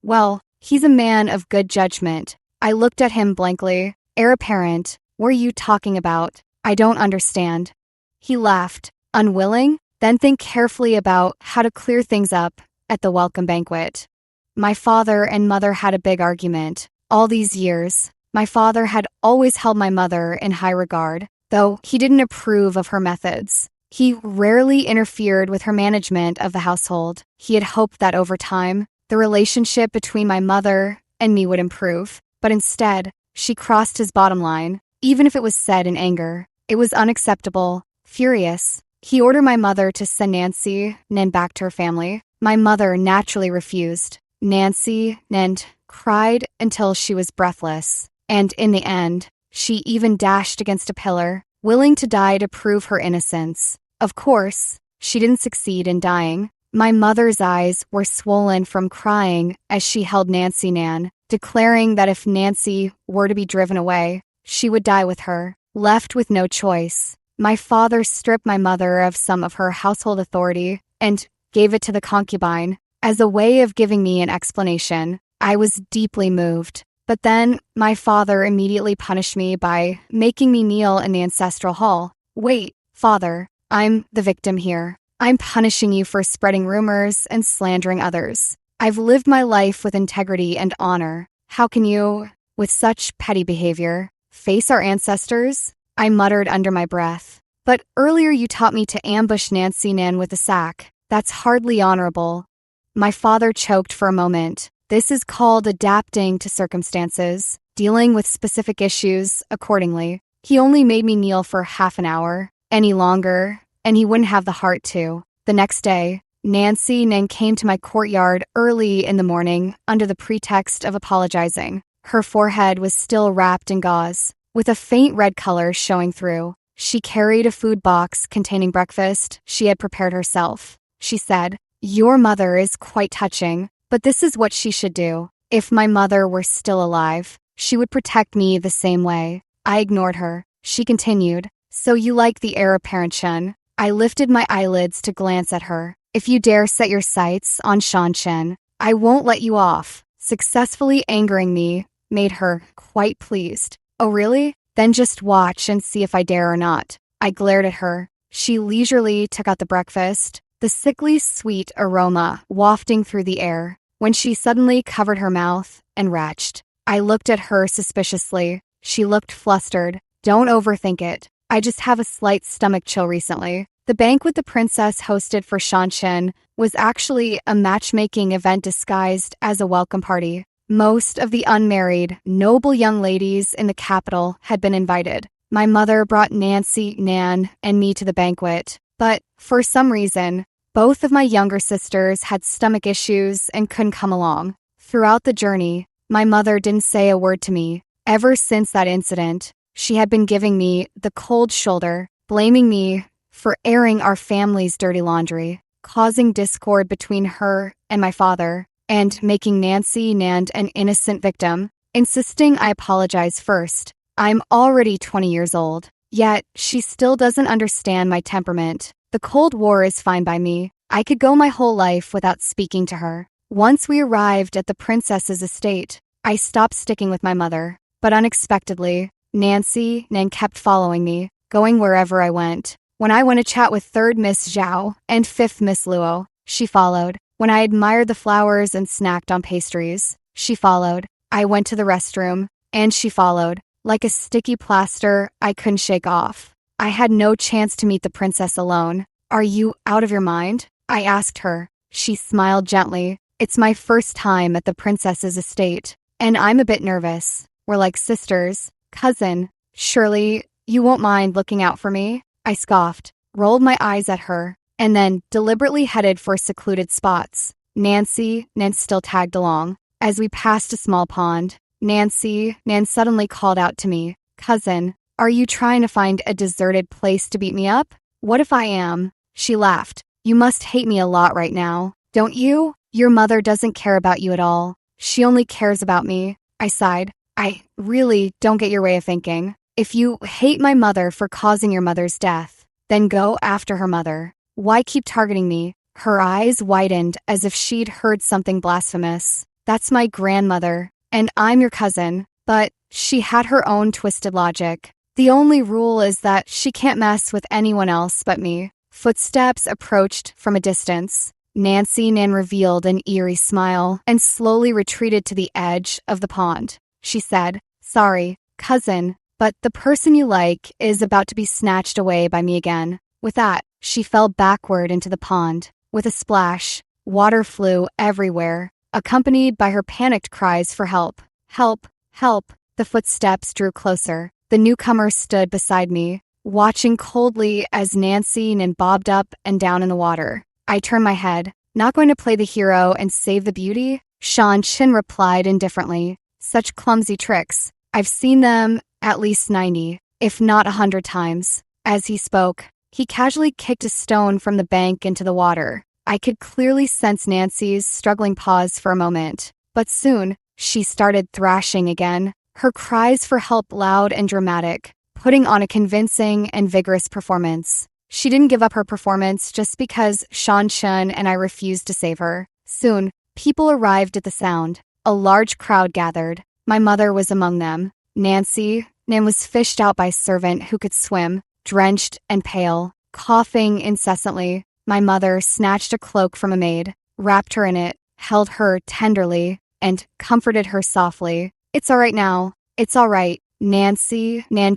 Well, he's a man of good judgment. I looked at him blankly. Heir apparent, what are you talking about? I don't understand. He laughed. Unwilling? Then think carefully about how to clear things up at the welcome banquet. My father and mother had a big argument. All these years, My father had always held my mother in high regard, though he didn't approve of her methods. He rarely interfered with her management of the household. He had hoped that over time, the relationship between my mother and me would improve, but instead, she crossed his bottom line, even if it was said in anger. It was unacceptable. Furious, he ordered my mother to send Nancy Nen back to her family. My mother naturally refused. Nancy Nen cried until she was breathless, and in the end, she even dashed against a pillar, willing to die to prove her innocence. Of course, she didn't succeed in dying. My mother's eyes were swollen from crying as she held Nancy Nan, declaring that if Nancy were to be driven away, she would die with her. Left with no choice, my father stripped my mother of some of her household authority and gave it to the concubine as a way of giving me an explanation. I was deeply moved. But then, my father immediately punished me by making me kneel in the ancestral hall. Wait, father, I'm the victim here. I'm punishing you for spreading rumors and slandering others. I've lived my life with integrity and honor. How can you, with such petty behavior, face our ancestors? I muttered under my breath. But earlier you taught me to ambush Nancy Nan with a sack. That's hardly honorable. My father choked for a moment. This is called adapting to circumstances, dealing with specific issues accordingly. He only made me kneel for half an hour. Any longer, and he wouldn't have the heart to. The next day, Nancy Nen came to my courtyard early in the morning under the pretext of apologizing. Her forehead was still wrapped in gauze, with a faint red color showing through. She carried a food box containing breakfast she had prepared herself. She said, "Your mother is quite touching. But this is what she should do. If my mother were still alive, she would protect me the same way." I ignored her. She continued, "So you like the heir apparent, Chen?" I lifted my eyelids to glance at her. "If you dare set your sights on Shan Chen, I won't let you off." Successfully angering me made her quite pleased. "Oh really? Then just watch and see if I dare or not." I glared at her. She leisurely took out the breakfast, the sickly sweet aroma wafting through the air, when she suddenly covered her mouth and retched. I looked at her suspiciously. She looked flustered. "Don't overthink it. I just have a slight stomach chill recently." The banquet the princess hosted for Shanshen was actually a matchmaking event disguised as a welcome party. Most of the unmarried, noble young ladies in the capital had been invited. My mother brought Nancy Nan and me to the banquet, but for some reason, both of my younger sisters had stomach issues and couldn't come along. Throughout the journey, my mother didn't say a word to me. Ever since that incident, she had been giving me the cold shoulder, blaming me for airing our family's dirty laundry, causing discord between her and my father, and making Nancy Nan an innocent victim, insisting I apologize first. I'm already 20 years old, yet she still doesn't understand my temperament. The Cold War is fine by me. I could go my whole life without speaking to her. Once we arrived at the princess's estate, I stopped sticking with my mother. But unexpectedly, Nancy Nan kept following me, going wherever I went. When I went to chat with 3rd Miss Zhao and 5th Miss Luo, she followed. When I admired the flowers and snacked on pastries, she followed. I went to the restroom, and she followed. Like a sticky plaster I couldn't shake off. I had no chance to meet the princess alone. "Are you out of your mind?" I asked her. She smiled gently. "It's my first time at the princess's estate, and I'm a bit nervous. We're like sisters. Cousin, surely you won't mind looking out for me?" I scoffed, rolled my eyes at her, and then deliberately headed for secluded spots. Nancy Nan still tagged along. As we passed a small pond, Nancy Nan suddenly called out to me, "Cousin, are you trying to find a deserted place to beat me up?" "What if I am?" She laughed. "You must hate me a lot right now, don't you? Your mother doesn't care about you at all. She only cares about me." I sighed. "I really don't get your way of thinking. If you hate my mother for causing your mother's death, then go after her mother. Why keep targeting me?" Her eyes widened as if she'd heard something blasphemous. "That's my grandmother, and I'm your cousin." But she had her own twisted logic. "The only rule is that she can't mess with anyone else but me." Footsteps approached from a distance. Nancy Nan revealed an eerie smile and slowly retreated to the edge of the pond. She said, Sorry, cousin, but the person you like is about to be snatched away by me again. With that, she fell backward into the pond. With a splash, water flew everywhere, accompanied by her panicked cries for help. Help, help. The footsteps drew closer. The newcomer stood beside me, watching coldly as Nancy bobbed up and down in the water. I turned my head. Not going to play the hero and save the beauty? Sean Chin replied indifferently. Such clumsy tricks. I've seen them at least 90, if not 100 times. As he spoke, he casually kicked a stone from the bank into the water. I could clearly sense Nancy's struggling pause for a moment. But soon, she started thrashing again, her cries for help loud and dramatic, putting on a convincing and vigorous performance. She didn't give up her performance just because Sean Chun and I refused to save her. Soon, people arrived at the sound. A large crowd gathered. My mother was among them. Nancy was fished out by a servant who could swim, drenched and pale, coughing incessantly. My mother snatched a cloak from a maid, wrapped her in it, held her tenderly, and comforted her softly. It's all right now. It's all right. Nan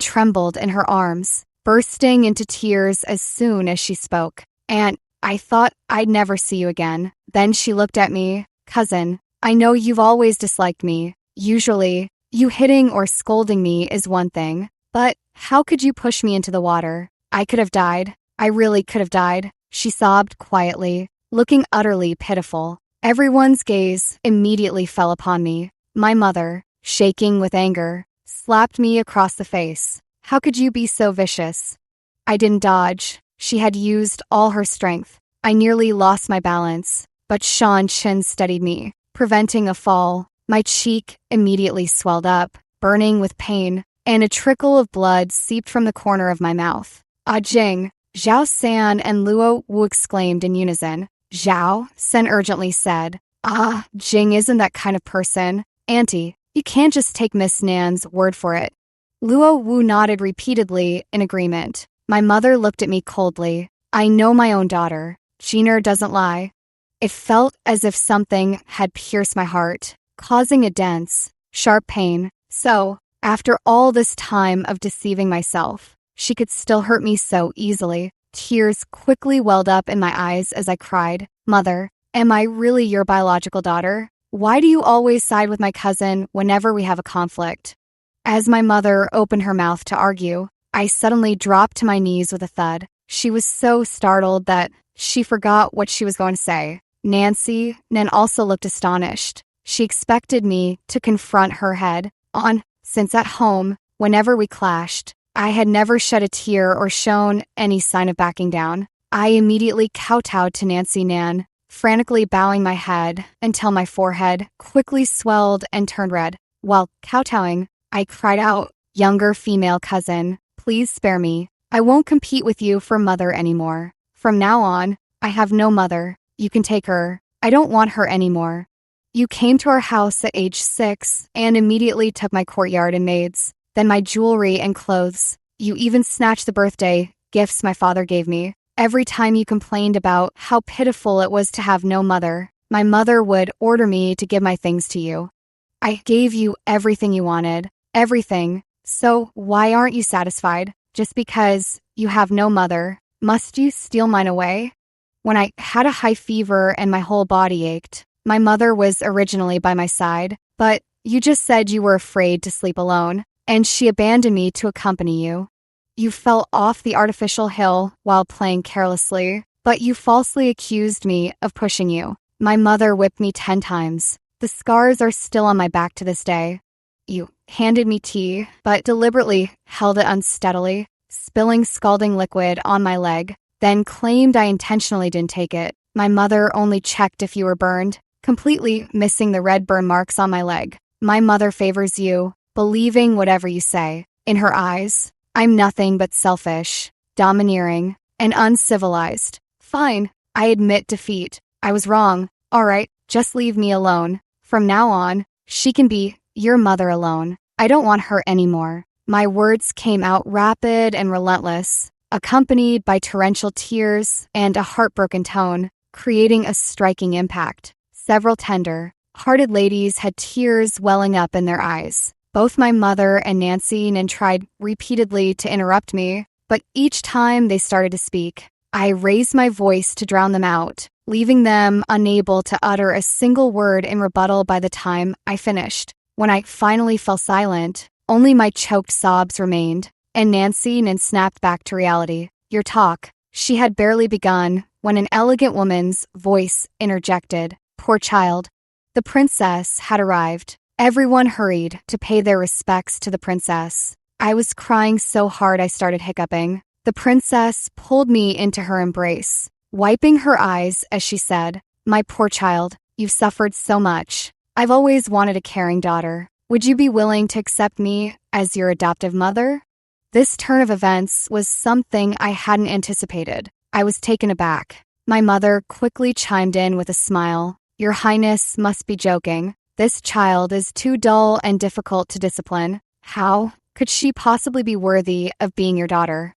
trembled in her arms, bursting into tears as soon as she spoke. Aunt, I thought I'd never see you again. Then she looked at me. Cousin, I know you've always disliked me. Usually, you hitting or scolding me is one thing. But how could you push me into the water? I could have died. I really could have died. She sobbed quietly, looking utterly pitiful. Everyone's gaze immediately fell upon me. My mother, shaking with anger, slapped me across the face. How could you be so vicious? I didn't dodge. She had used all her strength. I nearly lost my balance, but Sean Chin steadied me, preventing a fall. My cheek immediately swelled up, burning with pain, and a trickle of blood seeped from the corner of my mouth. Ah Jing, Zhao San and Luo Wu exclaimed in unison. Zhao San urgently said, Ah, Jing isn't that kind of person. Auntie, you can't just take Miss Nan's word for it. Luo Wu nodded repeatedly in agreement. My mother looked at me coldly. I know my own daughter. Jeaner doesn't lie. It felt as if something had pierced my heart, causing a dense, sharp pain. So, after all this time of deceiving myself, she could still hurt me so easily. Tears quickly welled up in my eyes as I cried, Mother, am I really your biological daughter? Why do you always side with my cousin whenever we have a conflict? As my mother opened her mouth to argue, I suddenly dropped to my knees with a thud. She was so startled that she forgot what she was going to say. Nancy also looked astonished. She expected me to confront her head on, since at home, whenever we clashed, I had never shed a tear or shown any sign of backing down. I immediately kowtowed to Nancy Nan, frantically bowing my head until my forehead quickly swelled and turned red. While kowtowing, I cried out, Younger female cousin, please spare me. I won't compete with you for mother anymore. From now on, I have no mother. You can take her. I don't want her anymore. You came to our house at age 6 and immediately took my courtyard and maids, then my jewelry and clothes. You even snatched the birthday gifts my father gave me. Every time you complained about how pitiful it was to have no mother, my mother would order me to give my things to you. I gave you everything you wanted, everything. So why aren't you satisfied? Just because you have no mother, must you steal mine away? When I had a high fever and my whole body ached, my mother was originally by my side, but you just said you were afraid to sleep alone, and she abandoned me to accompany you. You fell off the artificial hill while playing carelessly, but you falsely accused me of pushing you. My mother whipped me 10 times. The scars are still on my back to this day. You handed me tea, but deliberately held it unsteadily, spilling scalding liquid on my leg, then claimed I intentionally didn't take it. My mother only checked if you were burned, completely missing the red burn marks on my leg. My mother favors you, believing whatever you say. In her eyes, I'm nothing but selfish, domineering, and uncivilized. Fine, I admit defeat. I was wrong. All right, just leave me alone. From now on, she can be your mother alone. I don't want her anymore. My words came out rapid and relentless, accompanied by torrential tears and a heartbroken tone, creating a striking impact. Several tender, hearted ladies had tears welling up in their eyes. Both my mother and Nancy Nan tried repeatedly to interrupt me, but each time they started to speak, I raised my voice to drown them out, leaving them unable to utter a single word in rebuttal by the time I finished. When I finally fell silent, only my choked sobs remained, and Nancy Nan snapped back to reality. "Your talk." She had barely begun when an elegant woman's voice interjected. "Poor child." The princess had arrived. Everyone hurried to pay their respects to the princess. I was crying so hard I started hiccuping. The princess pulled me into her embrace, wiping her eyes as she said, "My poor child, you've suffered so much. I've always wanted a caring daughter. Would you be willing to accept me as your adoptive mother?" This turn of events was something I hadn't anticipated. I was taken aback. My mother quickly chimed in with a smile. "Your Highness must be joking. This child is too dull and difficult to discipline. How could she possibly be worthy of being your daughter?"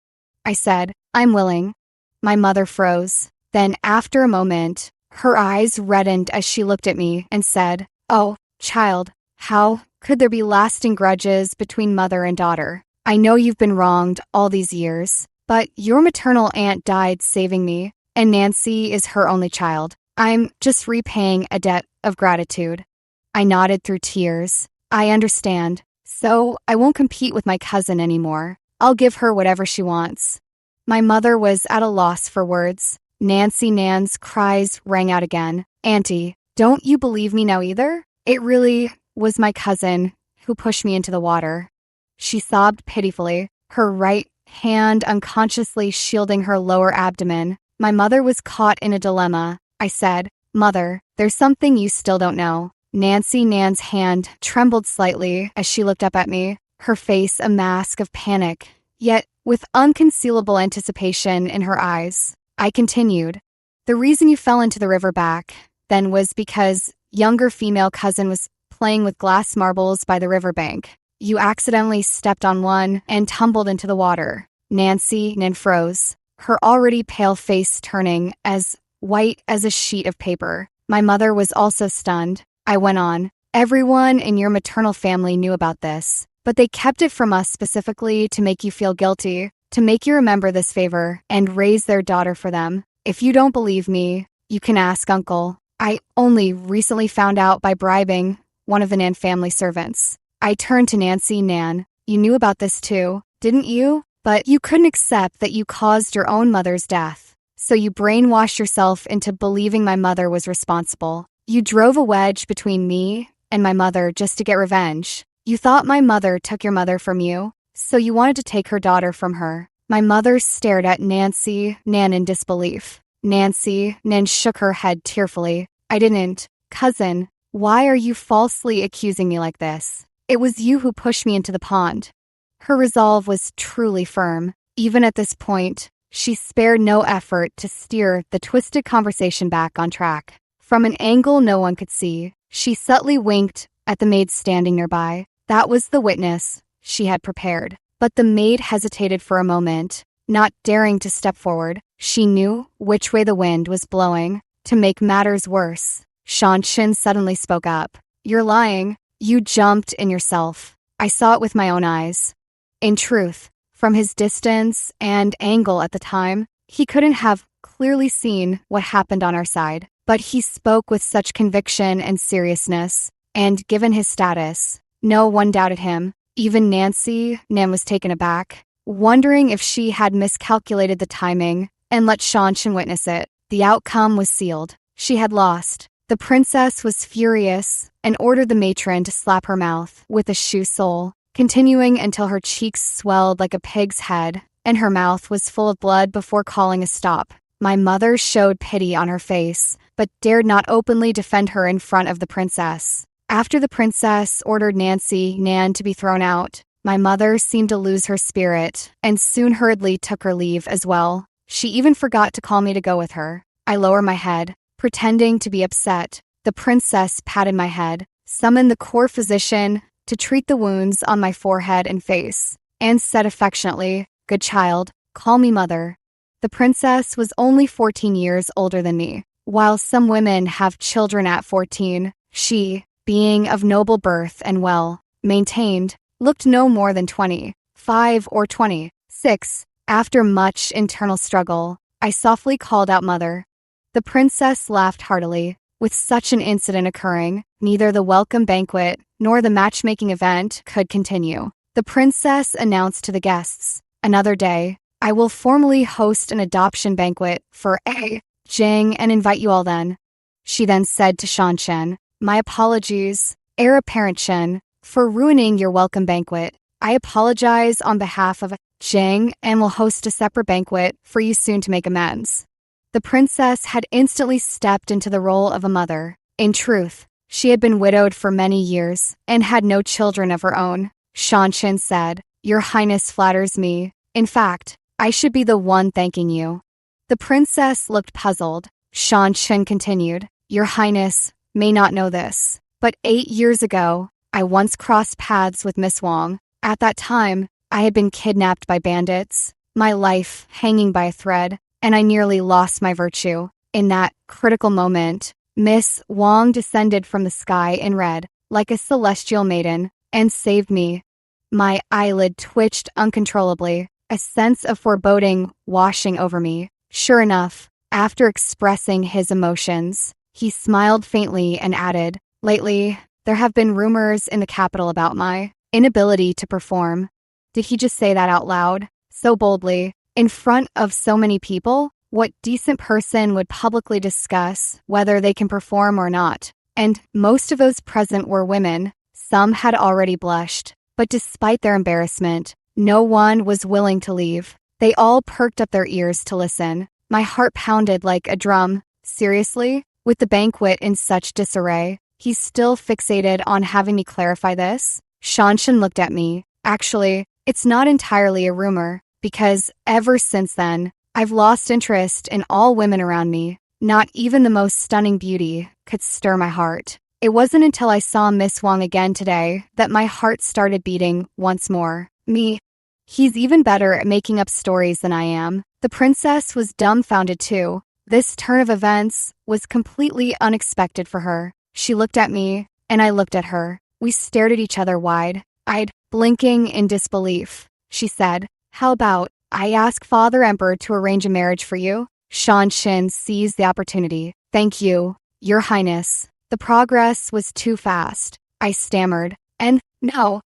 I said, "I'm willing." My mother froze. Then, after a moment, her eyes reddened as she looked at me and said, "Oh, child, how could there be lasting grudges between mother and daughter? I know you've been wronged all these years, but your maternal aunt died saving me, and Nancy is her only child. I'm just repaying a debt of gratitude." I nodded through tears. "I understand. So I won't compete with my cousin anymore. I'll give her whatever she wants." My mother was at a loss for words. Nancy Nan's cries rang out again. "Auntie, don't you believe me now either? It really was my cousin who pushed me into the water." She sobbed pitifully, her right hand unconsciously shielding her lower abdomen. My mother was caught in a dilemma. I said, "Mother, there's something you still don't know." Nancy Nan's hand trembled slightly as she looked up at me, her face a mask of panic, yet with unconcealable anticipation in her eyes. I continued, "The reason you fell into the river back then was because younger female cousin was playing with glass marbles by the riverbank. You accidentally stepped on one and tumbled into the water." Nancy Nan froze, her already pale face turning as white as a sheet of paper. My mother was also stunned. I went on, "Everyone in your maternal family knew about this, but they kept it from us specifically to make you feel guilty, to make you remember this favor and raise their daughter for them. If you don't believe me, you can ask Uncle. I only recently found out by bribing one of the Nan family servants." I turned to Nancy Nan. "You knew about this too, didn't you? But you couldn't accept that you caused your own mother's death. So you brainwashed yourself into believing my mother was responsible. You drove a wedge between me and my mother just to get revenge. You thought my mother took your mother from you, so you wanted to take her daughter from her." My mother stared at Nancy Nan in disbelief. Nancy Nan shook her head tearfully. "I didn't. Cousin, why are you falsely accusing me like this? It was you who pushed me into the pond." Her resolve was truly firm. Even at this point, she spared no effort to steer the twisted conversation back on track. From an angle no one could see, she subtly winked at the maid standing nearby. That was the witness she had prepared. But the maid hesitated for a moment, not daring to step forward. She knew which way the wind was blowing. To make matters worse, Shanshin suddenly spoke up. "You're lying. You jumped in yourself. I saw it with my own eyes." In truth, from his distance and angle at the time, he couldn't have clearly seen what happened on our side. But he spoke with such conviction and seriousness, and given his status, no one doubted him. Even Nancy Nan was taken aback, wondering if she had miscalculated the timing and let Shanshin witness it. The outcome was sealed. She had lost. The princess was furious and ordered the matron to slap her mouth with a shoe sole, continuing until her cheeks swelled like a pig's head and her mouth was full of blood before calling a stop. My mother showed pity on her face, but dared not openly defend her in front of the princess. After the princess ordered Nancy Nan to be thrown out, my mother seemed to lose her spirit and soon hurriedly took her leave as well. She even forgot to call me to go with her. I lowered my head, pretending to be upset. The princess patted my head, summoned the court physician to treat the wounds on my forehead and face, and said affectionately, "Good child, call me mother." The princess was only 14 years older than me. While some women have children at 14, she, being of noble birth and well, maintained, looked no more than 25 or 26. After much internal struggle, I softly called out mother. The princess laughed heartily. With such an incident occurring, neither the welcome banquet nor the matchmaking event could continue. The princess announced to the guests, "Another day, I will formally host an adoption banquet for A. Jing and invite you all then." She then said to Shanshan, "My apologies, heir apparent Shen, for ruining your welcome banquet. I apologize on behalf of Jing and will host a separate banquet for you soon to make amends." The princess had instantly stepped into the role of a mother. In truth, she had been widowed for many years and had no children of her own. Shanshan said, "Your Highness flatters me. In fact, I should be the one thanking you." The princess looked puzzled. Shanshan continued, "Your Highness may not know this, but 8 years ago, I once crossed paths with Miss Wang. At that time, I had been kidnapped by bandits, my life hanging by a thread, and I nearly lost my virtue. In that critical moment, Miss Wang descended from the sky in red, like a celestial maiden, and saved me." My eyelid twitched uncontrollably, a sense of foreboding washing over me. Sure enough, after expressing his emotions, he smiled faintly and added, "Lately, there have been rumors in the capital about my inability to perform." Did he just say that out loud, so boldly, in front of so many people? What decent person would publicly discuss whether they can perform or not? And most of those present were women. Some had already blushed, but despite their embarrassment, no one was willing to leave. They all perked up their ears to listen. My heart pounded like a drum. Seriously? With the banquet in such disarray, he's still fixated on having me clarify this? Shanshan looked at me. Actually, it's not entirely a rumor, because ever since then, I've lost interest in all women around me. Not even the most stunning beauty could stir my heart. It wasn't until I saw Miss Wang again today that my heart started beating once more. He's even better at making up stories than I am. The princess was dumbfounded too. This turn of events was completely unexpected for her. She looked at me, and I looked at her. We stared at each other wide-eyed, blinking in disbelief. She said, "How about I ask Father Emperor to arrange a marriage for you?" Shanshan seized the opportunity. "Thank you, Your Highness." The progress was too fast. I stammered. "And no.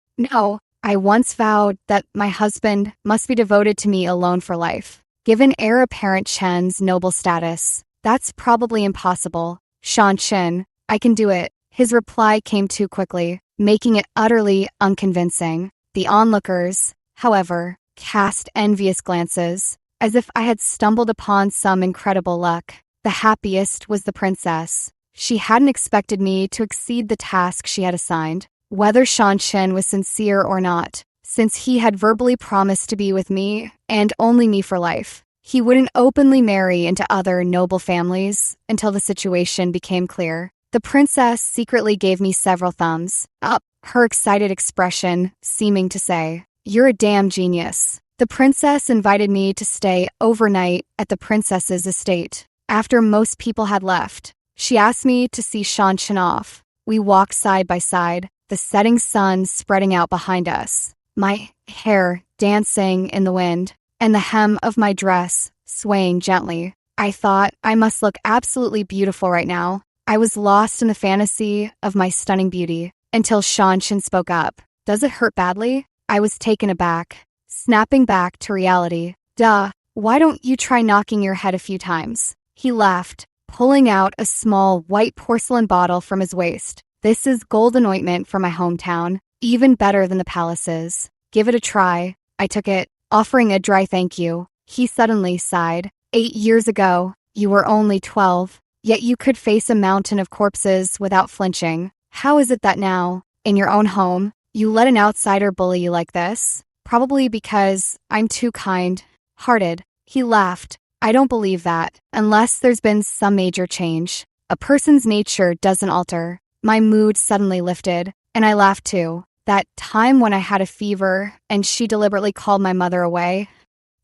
I once vowed that my husband must be devoted to me alone for life. Given heir apparent Chen's noble status, that's probably impossible." "Shanshan, I can do it." His reply came too quickly, making it utterly unconvincing. The onlookers, however, cast envious glances, as if I had stumbled upon some incredible luck. The happiest was the princess. She hadn't expected me to exceed the task she had assigned, whether Shanshan was sincere or not, since he had verbally promised to be with me, and only me for life. He wouldn't openly marry into other noble families until the situation became clear. The princess secretly gave me several thumbs up, her excited expression seeming to say, "You're a damn genius." The princess invited me to stay overnight at the princess's estate. After most people had left, she asked me to see Shanshan off. We walked side by side, the setting sun spreading out behind us, my hair dancing in the wind, and the hem of my dress swaying gently. I thought I must look absolutely beautiful right now. I was lost in the fantasy of my stunning beauty, until Shanshan spoke up. "Does it hurt badly?" I was taken aback, snapping back to reality. "Duh, why don't you try knocking your head a few times?" He laughed, pulling out a small white porcelain bottle from his waist. "This is golden ointment from my hometown, even better than the palace's. Give it a try." I took it, offering a dry thank you. He suddenly sighed. 8 years ago, you were only 12, yet you could face a mountain of corpses without flinching. How is it that now, in your own home, you let an outsider bully you like this? Probably because I'm too kind-hearted. He laughed. "I don't believe that, unless there's been some major change. A person's nature doesn't alter." My mood suddenly lifted, and I laughed too. That time when I had a fever and she deliberately called my mother away.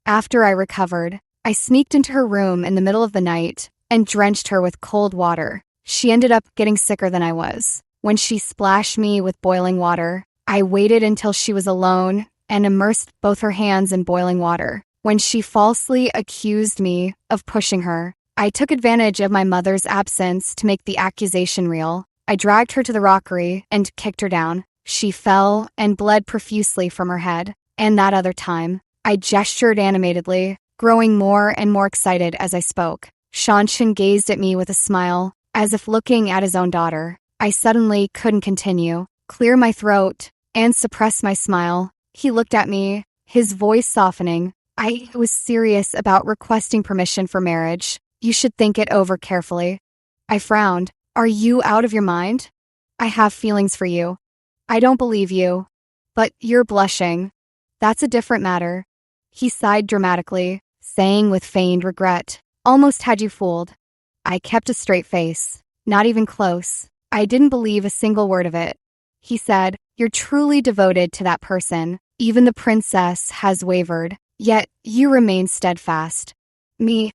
After I recovered, I sneaked into her room in the middle of the night and drenched her with cold water. She ended up getting sicker than I was. When she splashed me with boiling water, I waited until she was alone and immersed both her hands in boiling water. When she falsely accused me of pushing her, I took advantage of my mother's absence to make the accusation real. I dragged her to the rockery and kicked her down. She fell and bled profusely from her head. And that other time, I gestured animatedly, growing more and more excited as I spoke. Shanshan gazed at me with a smile, as if looking at his own daughter. I suddenly couldn't continue, clear my throat, and suppress my smile. He looked at me, his voice softening. I was serious about requesting permission for marriage. You should think it over carefully. I frowned. Are you out of your mind? I have feelings for you. I don't believe you. But you're blushing. That's a different matter. He sighed dramatically, saying with feigned regret, almost had you fooled. I kept a straight face. Not even close. I didn't believe a single word of it. He said, you're truly devoted to that person. Even the princess has wavered. Yet you remain steadfast. Me,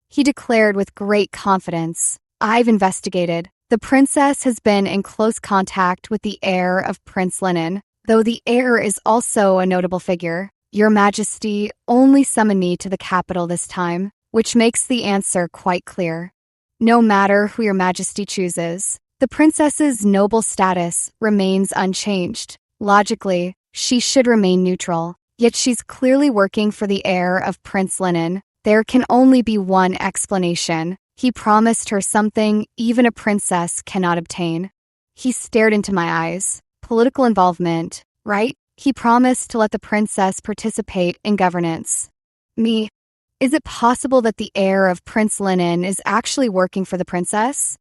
he declared with great confidence. I've investigated. The princess has been in close contact with the heir of Prince Linen, though the heir is also a notable figure. Your Majesty only summoned me to the capital this time, which makes the answer quite clear. No matter who your Majesty chooses, the princess's noble status remains unchanged. Logically, she should remain neutral. Yet she's clearly working for the heir of Prince Linen. There can only be one explanation. He promised her something even a princess cannot obtain. He stared into my eyes. Political involvement, right? He promised to let the princess participate in governance. Me, is it possible that the heir of Prince Linen is actually working for the princess?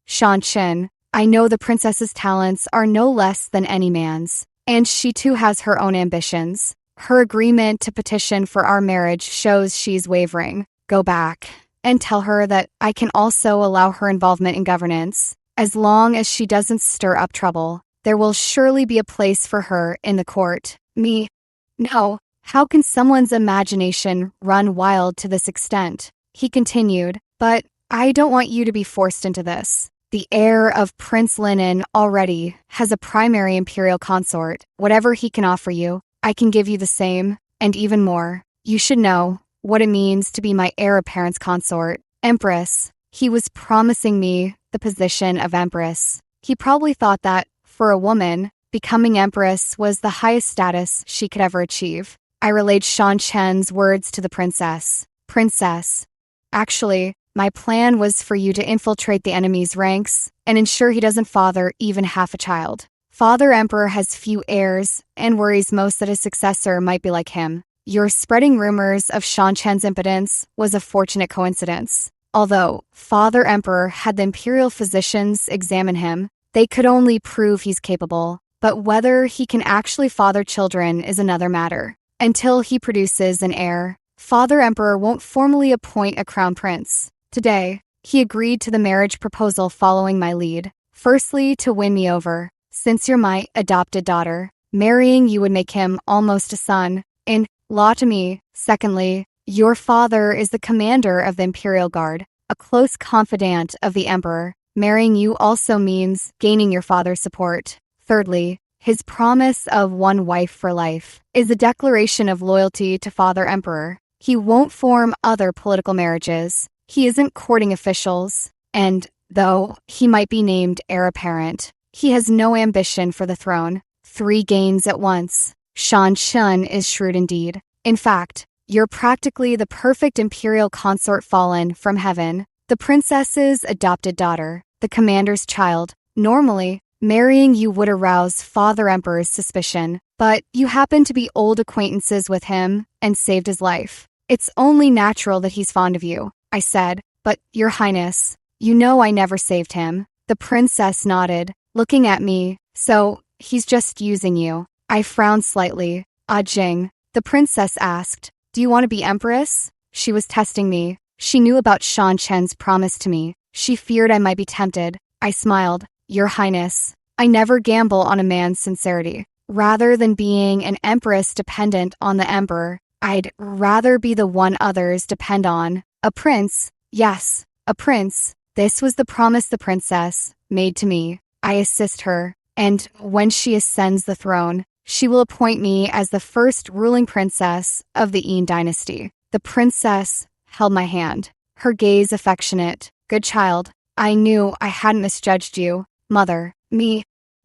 Shanshan, I know the princess's talents are no less than any man's, and she too has her own ambitions. Her agreement to petition for our marriage shows she's wavering. Go back and tell her that I can also allow her involvement in governance. As long as she doesn't stir up trouble, there will surely be a place for her in the court. Me, no. How can someone's imagination run wild to this extent? He continued, but I don't want you to be forced into this. The heir of Prince Linen already has a primary imperial consort. Whatever he can offer you, I can give you the same, and even more. You should know what it means to be my heir apparent's consort. Empress. He was promising me the position of empress. He probably thought that, for a woman, becoming empress was the highest status she could ever achieve. I relayed Shanshan's words to the princess. Princess. Actually, my plan was for you to infiltrate the enemy's ranks and ensure he doesn't father even half a child. Father Emperor has few heirs and worries most that his successor might be like him. Your spreading rumors of Shanshan's impotence was a fortunate coincidence. Although Father Emperor had the imperial physicians examine him, they could only prove he's capable. But whether he can actually father children is another matter. Until he produces an heir, Father Emperor won't formally appoint a crown prince. Today, he agreed to the marriage proposal following my lead. Firstly, to win me over. Since you're my adopted daughter, marrying you would make him almost a son, in law to me. Secondly, your father is the commander of the Imperial Guard, a close confidant of the Emperor. Marrying you also means gaining your father's support. Thirdly, his promise of one wife for life is a declaration of loyalty to Father Emperor. He won't form other political marriages. He isn't courting officials, and though he might be named heir apparent, he has no ambition for the throne. 3 gains at once. Shanshan is shrewd indeed. In fact, you're practically the perfect imperial consort fallen from heaven, the princess's adopted daughter, the commander's child. Normally, marrying you would arouse Father Emperor's suspicion, but you happen to be old acquaintances with him and saved his life. It's only natural that he's fond of you, I said, but, Your Highness, you know I never saved him. The princess nodded, looking at me. So, he's just using you. I frowned slightly. Ah Jing. The princess asked, do you want to be empress? She was testing me. She knew about Shanshan's promise to me. She feared I might be tempted. I smiled. Your Highness, I never gamble on a man's sincerity. Rather than being an empress dependent on the emperor, I'd rather be the one others depend on. A prince? Yes, a prince. This was the promise the princess made to me. I assist her, and when she ascends the throne, she will appoint me as the first ruling princess of the Dynasty. The princess held my hand, her gaze affectionate. Good child, I knew I hadn't misjudged you, mother, me.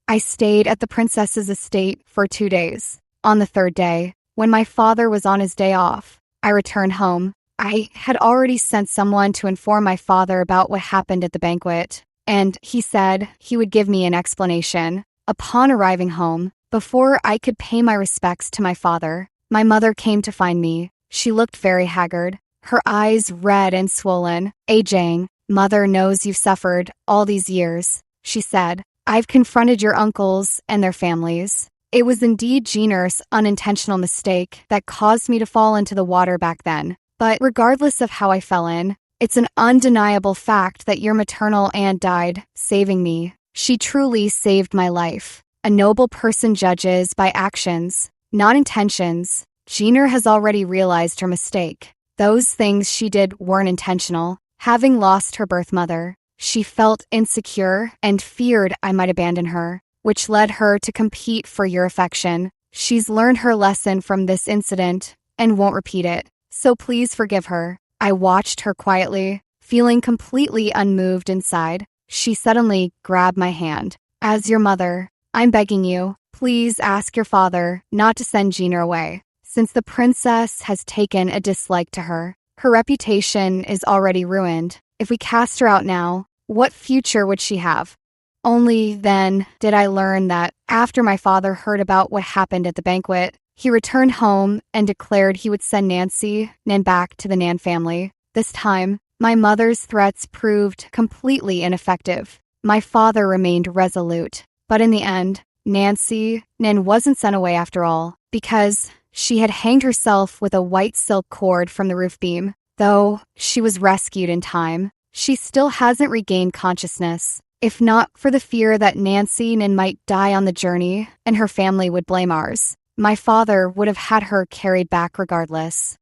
I stayed at the princess's estate for 2 days. On the third day, when my father was on his day off, I returned home. I had already sent someone to inform my father about what happened at the banquet, and he said he would give me an explanation. Upon arriving home, before I could pay my respects to my father, my mother came to find me. She looked very haggard, her eyes red and swollen. Jang, mother knows you've suffered all these years, she said. I've confronted your uncles and their families. It was indeed Jeaner's unintentional mistake that caused me to fall into the water back then. But regardless of how I fell in, it's an undeniable fact that your maternal aunt died, saving me. She truly saved my life. A noble person judges by actions, not intentions. Jeaner has already realized her mistake. Those things she did weren't intentional. Having lost her birth mother, she felt insecure and feared I might abandon her, which led her to compete for your affection. She's learned her lesson from this incident and won't repeat it. So please forgive her. I watched her quietly, feeling completely unmoved inside. She suddenly grabbed my hand. As your mother, I'm begging you, please ask your father not to send Jeaner away, since the princess has taken a dislike to her. Her reputation is already ruined. If we cast her out now, what future would she have? Only then did I learn that after my father heard about what happened at the banquet, he returned home and declared he would send Nancy back to the Nan family. This time, my mother's threats proved completely ineffective. My father remained resolute. But in the end, Nancy wasn't sent away after all, because she had hanged herself with a white silk cord from the roof beam. Though she was rescued in time, she still hasn't regained consciousness. If not for the fear that Nancy might die on the journey and her family would blame ours, my father would have had her carried back regardless.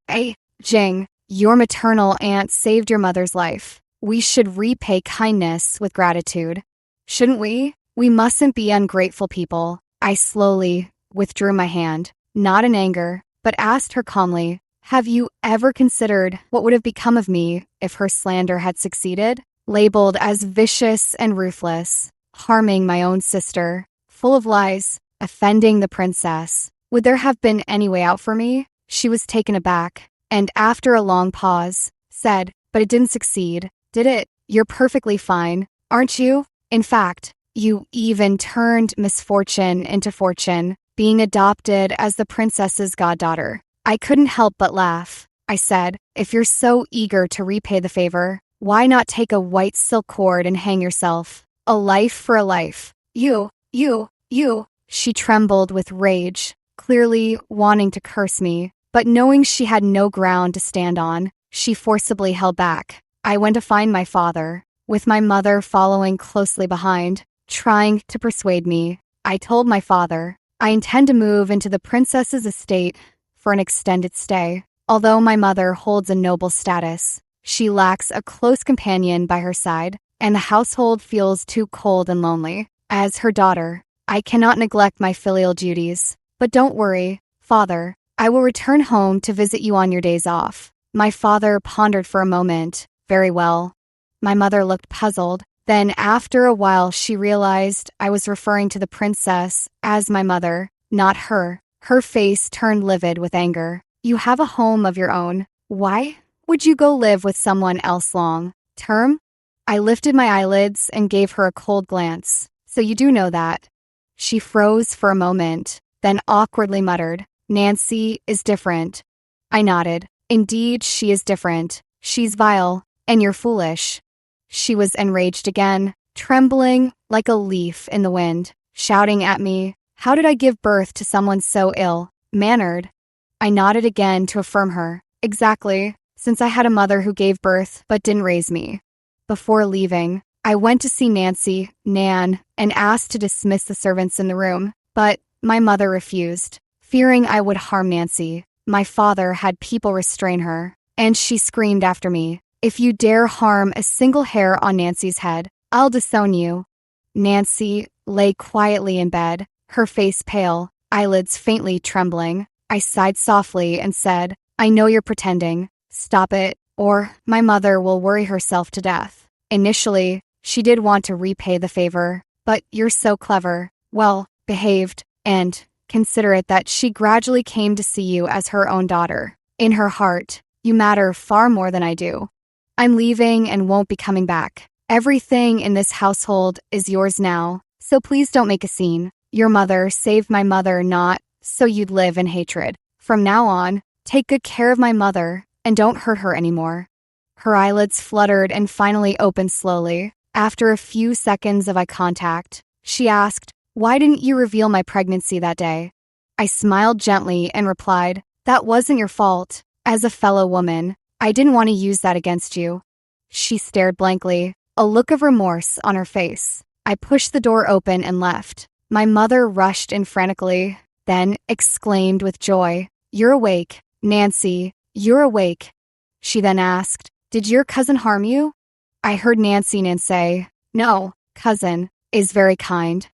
Jing, your maternal aunt saved your mother's life. We should repay kindness with gratitude. Shouldn't we? We mustn't be ungrateful people. I slowly withdrew my hand, not in anger, but asked her calmly, have you ever considered what would have become of me if her slander had succeeded? Labeled as vicious and ruthless, harming my own sister, full of lies, offending the princess. Would there have been any way out for me? She was taken aback, and after a long pause, said, but it didn't succeed, did it? You're perfectly fine, aren't you? In fact, you even turned misfortune into fortune, being adopted as the princess's goddaughter. I couldn't help but laugh. I said, if you're so eager to repay the favor, why not take a white silk cord and hang yourself? A life for a life. You. She trembled with rage, clearly wanting to curse me, but knowing she had no ground to stand on, she forcibly held back. I went to find my father, with my mother following closely behind, trying to persuade me. I told my father, I intend to move into the princess's estate for an extended stay. Although my mother holds a noble status, she lacks a close companion by her side, and the household feels too cold and lonely. As her daughter, I cannot neglect my filial duties. But don't worry, father, I will return home to visit you on your days off. My father pondered for a moment. Very well. My mother looked puzzled. Then after a while she realized I was referring to the princess as my mother, not her. Her face turned livid with anger. You have a home of your own. Why would you go live with someone else long term? I lifted my eyelids and gave her a cold glance. So you do know that. She froze for a moment, then awkwardly muttered, Nancy is different. I nodded. Indeed, she is different. She's vile, and you're foolish. She was enraged again, trembling like a leaf in the wind, shouting at me, how did I give birth to someone so ill-mannered? I nodded again to affirm her. Exactly, since I had a mother who gave birth but didn't raise me. Before leaving, I went to see Nancy, Nan, and asked to dismiss the servants in the room, but my mother refused, fearing I would harm Nancy. My father had people restrain her, and she screamed after me, if you dare harm a single hair on Nancy's head, I'll disown you. Nancy lay quietly in bed, her face pale, eyelids faintly trembling. I sighed softly and said, "I know you're pretending. Stop it, or my mother will worry herself to death." Initially, she did want to repay the favor, but you're so clever, well behaved, and considerate that she gradually came to see you as her own daughter. In her heart, you matter far more than I do. I'm leaving and won't be coming back. Everything in this household is yours now, so please don't make a scene. Your mother saved my mother not so you'd live in hatred. From now on, take good care of my mother and don't hurt her anymore." Her eyelids fluttered and finally opened slowly. After a few seconds of eye contact, she asked, "Why didn't you reveal my pregnancy that day?" I smiled gently and replied, "That wasn't your fault. As a fellow woman, I didn't want to use that against you." She stared blankly, a look of remorse on her face. I pushed the door open and left. My mother rushed in frantically, then exclaimed with joy, "You're awake, Nancy, you're awake." She then asked, "Did your cousin harm you?" I heard Nancy say, "No, cousin is very kind."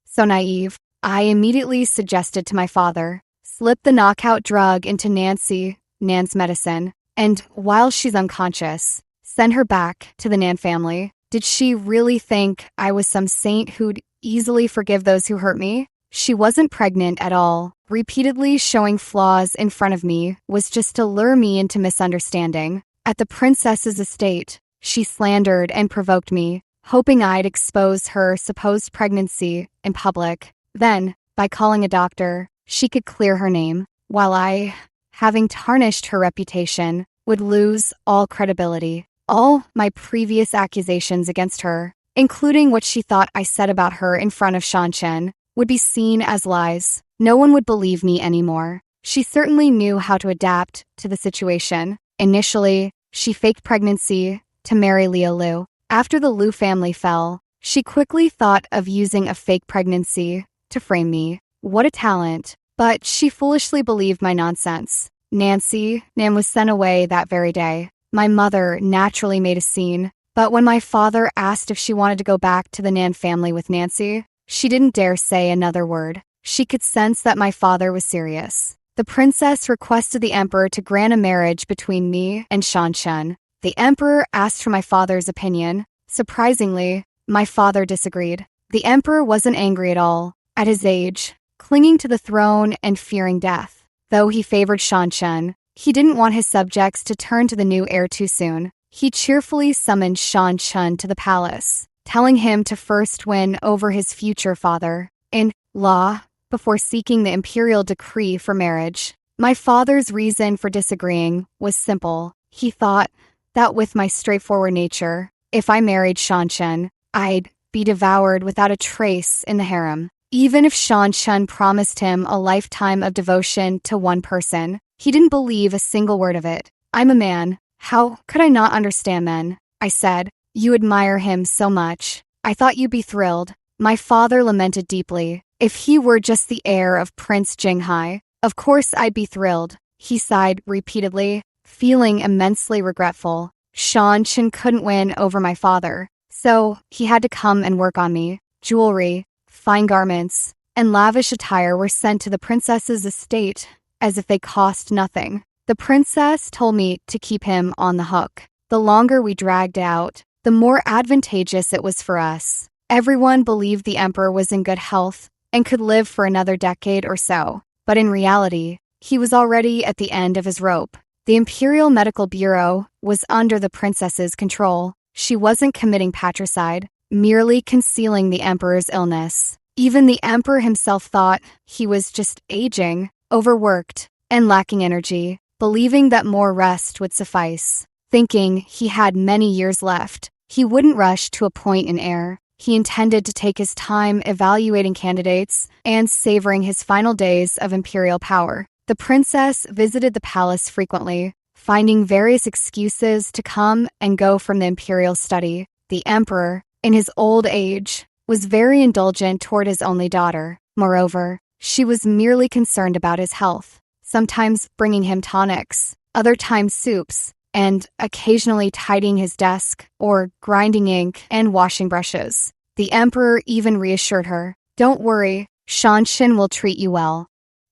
So naive, I immediately suggested to my father, "Slip the knockout drug into Nan's medicine, and while she's unconscious, send her back to the Nan family." Did she really think I was some saint who'd easily forgive those who hurt me? She wasn't pregnant at all. Repeatedly showing flaws in front of me was just to lure me into misunderstanding. At the princess's estate, she slandered and provoked me, hoping I'd expose her supposed pregnancy in public. Then, by calling a doctor, she could clear her name, while I, having tarnished her reputation, would lose all credibility. All my previous accusations against her, including what she thought I said about her in front of Shanshan, would be seen as lies. No one would believe me anymore. She certainly knew how to adapt to the situation. Initially, she faked pregnancy to marry Leo Liu. After the Liu family fell, she quickly thought of using a fake pregnancy to frame me. What a talent. But she foolishly believed my nonsense. Nan was sent away that very day. My mother naturally made a scene, but when my father asked if she wanted to go back to the Nan family with Nancy, she didn't dare say another word. She could sense that my father was serious. The princess requested the emperor to grant a marriage between me and Shanshan. The emperor asked for my father's opinion. Surprisingly, my father disagreed. The emperor wasn't angry at all. At his age, clinging to the throne and fearing death. Though he favored Shanshan, he didn't want his subjects to turn to the new heir too soon. He cheerfully summoned Shanshan to the palace, telling him to first win over his future father-in-law before seeking the imperial decree for marriage. My father's reason for disagreeing was simple. He thought that with my straightforward nature, if I married Shanshan, I'd be devoured without a trace in the harem. Even if Shanshan promised him a lifetime of devotion to one person, he didn't believe a single word of it. "I'm a man. How could I not understand men?" I said. "You admire him so much. I thought you'd be thrilled." My father lamented deeply. "If he were just the heir of Prince Jinghai, of course I'd be thrilled." He sighed repeatedly, feeling immensely regretful. Shanshan couldn't win over my father, so he had to come and work on me. Jewelry, fine garments, and lavish attire were sent to the princess's estate as if they cost nothing. The princess told me to keep him on the hook. The longer we dragged out, the more advantageous it was for us. Everyone believed the emperor was in good health and could live for another decade or so, but in reality, he was already at the end of his rope. The Imperial Medical Bureau was under the princess's control. She wasn't committing patricide, merely concealing the emperor's illness. Even the emperor himself thought he was just aging, overworked, and lacking energy, believing that more rest would suffice. Thinking he had many years left, he wouldn't rush to appoint an heir. He intended to take his time evaluating candidates and savoring his final days of imperial power. The princess visited the palace frequently, finding various excuses to come and go from the imperial study. The emperor, in his old age, was very indulgent toward his only daughter. Moreover, she was merely concerned about his health, sometimes bringing him tonics, other times soups, and occasionally tidying his desk or grinding ink and washing brushes. The emperor even reassured her. Don't worry, Shanshan will treat you well.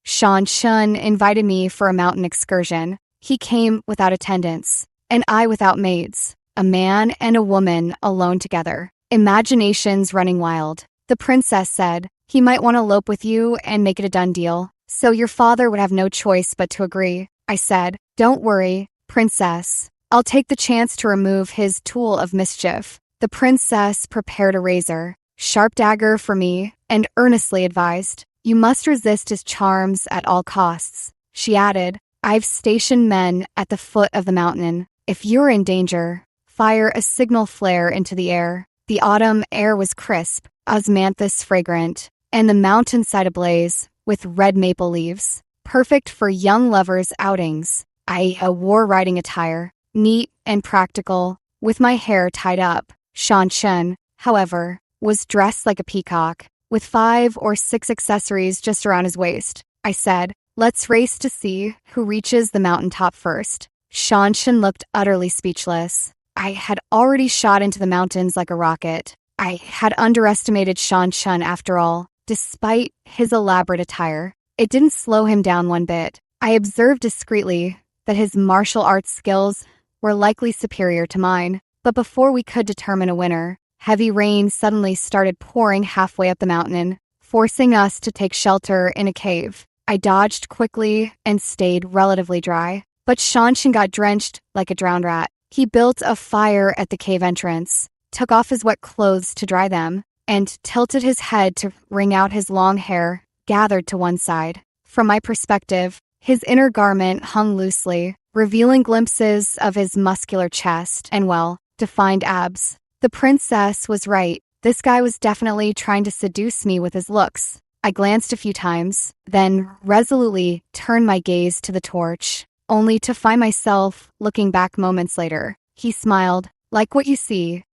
Shanshan invited me for a mountain excursion. He came without attendants, and I without maids. A man and a woman alone together. Imaginations running wild. The princess said, he might want to elope with you and make it a done deal. So your father would have no choice but to agree. I said, don't worry, princess. I'll take the chance to remove his tool of mischief. The princess prepared a razor, sharp dagger for me, and earnestly advised, you must resist his charms at all costs. She added, I've stationed men at the foot of the mountain. If you're in danger, fire a signal flare into the air. The autumn air was crisp, osmanthus fragrant, and the mountainside ablaze with red maple leaves. Perfect for young lovers' outings. I wore riding attire, neat and practical, with my hair tied up. Shanshan, however, was dressed like a peacock, with 5 or 6 accessories just around his waist. I said, let's race to see who reaches the mountaintop first. Shanshan looked utterly speechless. I had already shot into the mountains like a rocket. I had underestimated Shanshan after all, despite his elaborate attire. It didn't slow him down one bit. I observed discreetly that his martial arts skills were likely superior to mine. But before we could determine a winner, heavy rain suddenly started pouring halfway up the mountain, forcing us to take shelter in a cave. I dodged quickly and stayed relatively dry. But Shanshan got drenched like a drowned rat. He built a fire at the cave entrance, took off his wet clothes to dry them, and tilted his head to wring out his long hair, gathered to one side. From my perspective, his inner garment hung loosely, revealing glimpses of his muscular chest and well-defined abs. The princess was right. This guy was definitely trying to seduce me with his looks. I glanced a few times, then resolutely turned my gaze to the torch, only to find myself looking back moments later. He smiled, like what you see.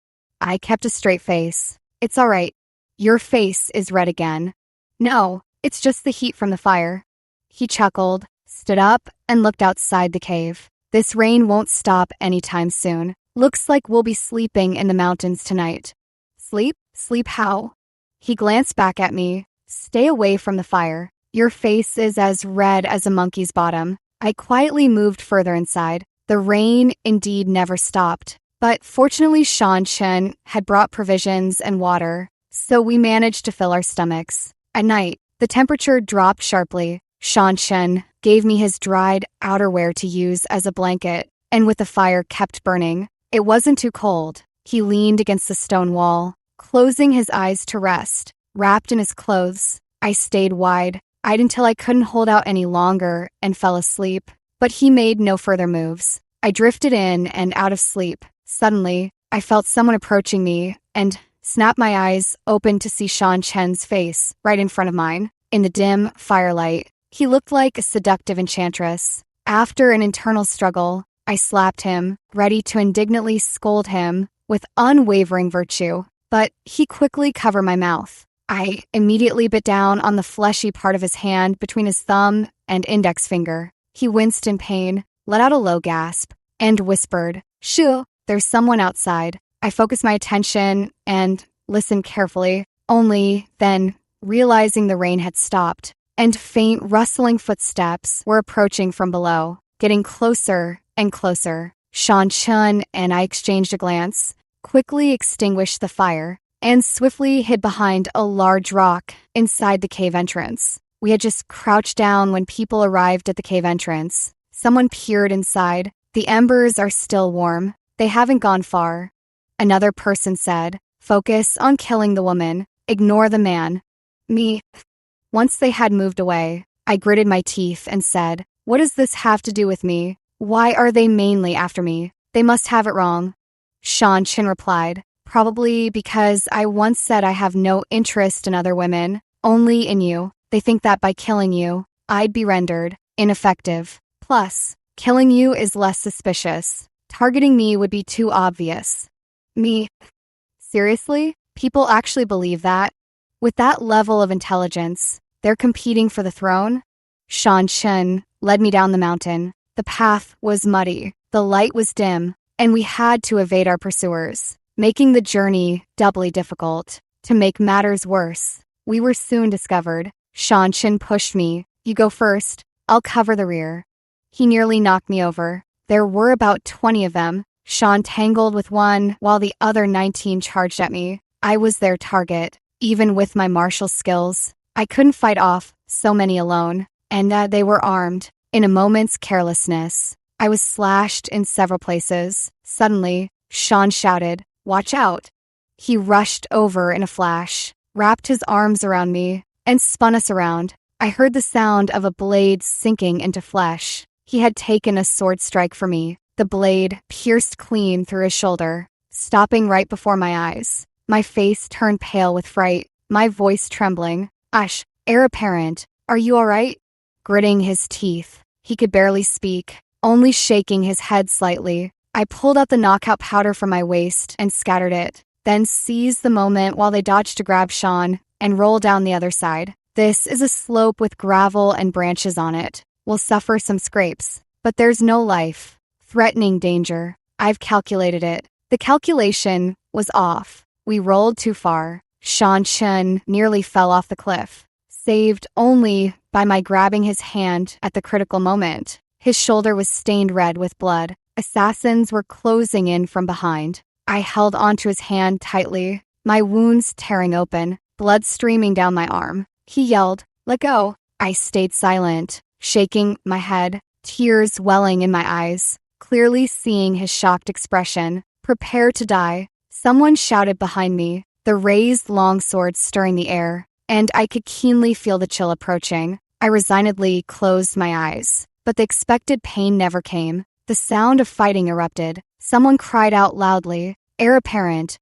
I kept a straight face. It's all right. Your face is red again. No, it's just the heat from the fire. He chuckled, stood up, and looked outside the cave. This rain won't stop anytime soon. Looks like we'll be sleeping in the mountains tonight. Sleep? Sleep how? He glanced back at me. Stay away from the fire. Your face is as red as a monkey's bottom. I quietly moved further inside. The rain indeed never stopped. But fortunately Shanshan had brought provisions and water, so we managed to fill our stomachs. At night, the temperature dropped sharply. Shanshan gave me his dried outerwear to use as a blanket, and with the fire kept burning, it wasn't too cold. He leaned against the stone wall, closing his eyes to rest. Wrapped in his clothes, I stayed wide-eyed until I couldn't hold out any longer and fell asleep. But he made no further moves. I drifted in and out of sleep. Suddenly, I felt someone approaching me and snapped my eyes open to see Shanshan's face right in front of mine. In the dim firelight, he looked like a seductive enchantress. After an internal struggle, I slapped him, ready to indignantly scold him with unwavering virtue. But he quickly covered my mouth. I immediately bit down on the fleshy part of his hand between his thumb and index finger. He winced in pain, let out a low gasp, and whispered, "Shoo, there's someone outside." I focused my attention and listened carefully, only then realizing the rain had stopped, and faint rustling footsteps were approaching from below, getting closer and closer. Shanshan and I exchanged a glance, quickly extinguished the fire, and swiftly hid behind a large rock inside the cave entrance. We had just crouched down when people arrived at the cave entrance. Someone peered inside. The embers are still warm. They haven't gone far. Another person said, "Focus on killing the woman. Ignore the man." Me. Once they had moved away, I gritted my teeth and said, "What does this have to do with me? Why are they mainly after me? They must have it wrong." Shanshan replied, "Probably because I once said I have no interest in other women, only in you. They think that by killing you, I'd be rendered ineffective. Plus, killing you is less suspicious. Targeting me would be too obvious." Me. Seriously? People actually believe that? With that level of intelligence, they're competing for the throne? Shanshan led me down the mountain. The path was muddy, the light was dim, and we had to evade our pursuers, making the journey doubly difficult. To make matters worse, we were soon discovered. Shanshan pushed me. You go first, I'll cover the rear. He nearly knocked me over. There were about 20 of them. Sean tangled with one while the other 19 charged at me. I was their target. Even with my martial skills, I couldn't fight off so many alone, and they were armed. In a moment's carelessness, I was slashed in several places. Suddenly, Sean shouted, "Watch out!" He rushed over in a flash, wrapped his arms around me, and spun us around. I heard the sound of a blade sinking into flesh. He had taken a sword strike for me. The blade pierced clean through his shoulder, stopping right before my eyes. My face turned pale with fright, my voice trembling. "Ash, heir apparent, are you all right?" Gritting his teeth, he could barely speak, only shaking his head slightly. I pulled out the knockout powder from my waist and scattered it, then seized the moment while they dodged to grab Sean and roll down the other side. This is a slope with gravel and branches on it. We'll suffer some scrapes, but there's no life threatening danger. I've calculated it. The calculation was off. We rolled too far. Shanshan nearly fell off the cliff, saved only by my grabbing his hand at the critical moment. His shoulder was stained red with blood. Assassins were closing in from behind. I held onto his hand tightly, my wounds tearing open, blood streaming down my arm. He yelled, "Let go." I stayed silent, shaking my head, tears welling in my eyes, clearly seeing his shocked expression. "Prepare to die." Someone shouted behind me, the raised longsword stirring the air, and I could keenly feel the chill approaching. I resignedly closed my eyes, but the expected pain never came. The sound of fighting erupted. Someone cried out loudly, heir apparent,"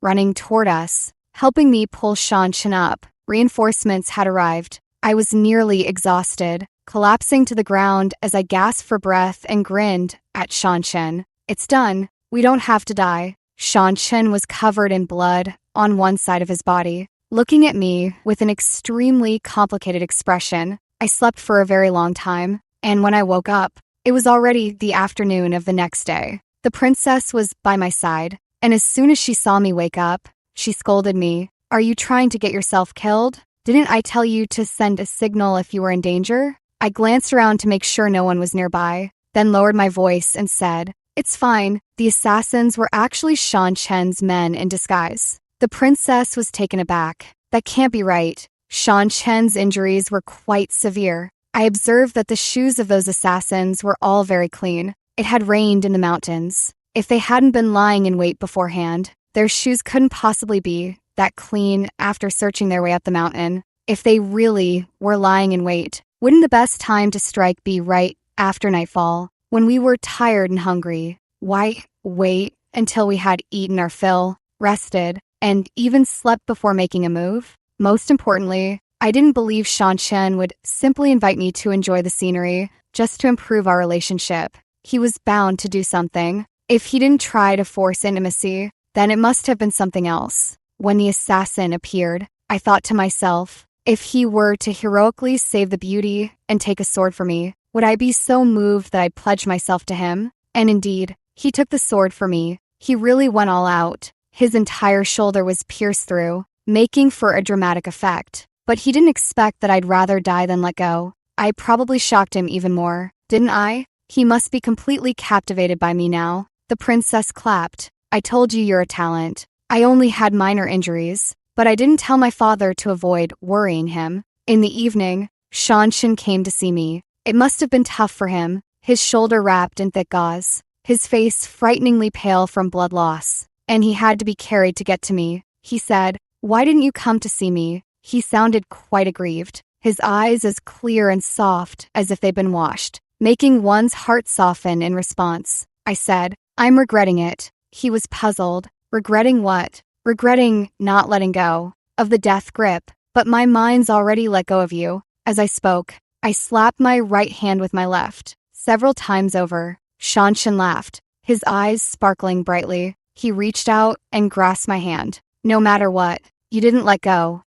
running toward us, helping me pull Shanshan up. Reinforcements had arrived. I was nearly exhausted, collapsing to the ground as I gasped for breath and grinned at Shanshan. "It's done. We don't have to die." Shanshan was covered in blood on one side of his body, looking at me with an extremely complicated expression. I slept for a very long time, and when I woke up, it was already the afternoon of the next day. The princess was by my side, and as soon as she saw me wake up, she scolded me. "Are you trying to get yourself killed? Didn't I tell you to send a signal if you were in danger?" I glanced around to make sure no one was nearby, then lowered my voice and said, "It's fine. The assassins were actually Shanshan's men in disguise." The princess was taken aback. "That can't be right." Shanshan's injuries were quite severe. I observed that the shoes of those assassins were all very clean. It had rained in the mountains. If they hadn't been lying in wait beforehand, their shoes couldn't possibly be that clean after searching their way up the mountain. If they really were lying in wait, wouldn't the best time to strike be right after nightfall, when we were tired and hungry? Why wait until we had eaten our fill, rested, and even slept before making a move? Most importantly, I didn't believe Shanshan would simply invite me to enjoy the scenery just to improve our relationship. He was bound to do something. If he didn't try to force intimacy, then it must have been something else. When the assassin appeared, I thought to myself, if he were to heroically save the beauty and take a sword for me, would I be so moved that I'd pledge myself to him? And indeed, he took the sword for me. He really went all out. His entire shoulder was pierced through, making for a dramatic effect. But he didn't expect that I'd rather die than let go. I probably shocked him even more, didn't I? He must be completely captivated by me now. The princess clapped. "I told you you're a talent. I only had minor injuries, but I didn't tell my father to avoid worrying him." In the evening, Shanshan came to see me. It must have been tough for him, his shoulder wrapped in thick gauze, his face frighteningly pale from blood loss, and he had to be carried to get to me. He said, "Why didn't you come to see me?" He sounded quite aggrieved, his eyes as clear and soft as if they'd been washed, making one's heart soften in response. I said, "I'm regretting it." He was puzzled. Regretting what? Regretting not letting go of the death grip. But my mind's already let go of you. As I spoke, I slapped my right hand with my left, several times over. Shanshan laughed, his eyes sparkling brightly. He reached out and grasped my hand. "No matter what, you didn't let go."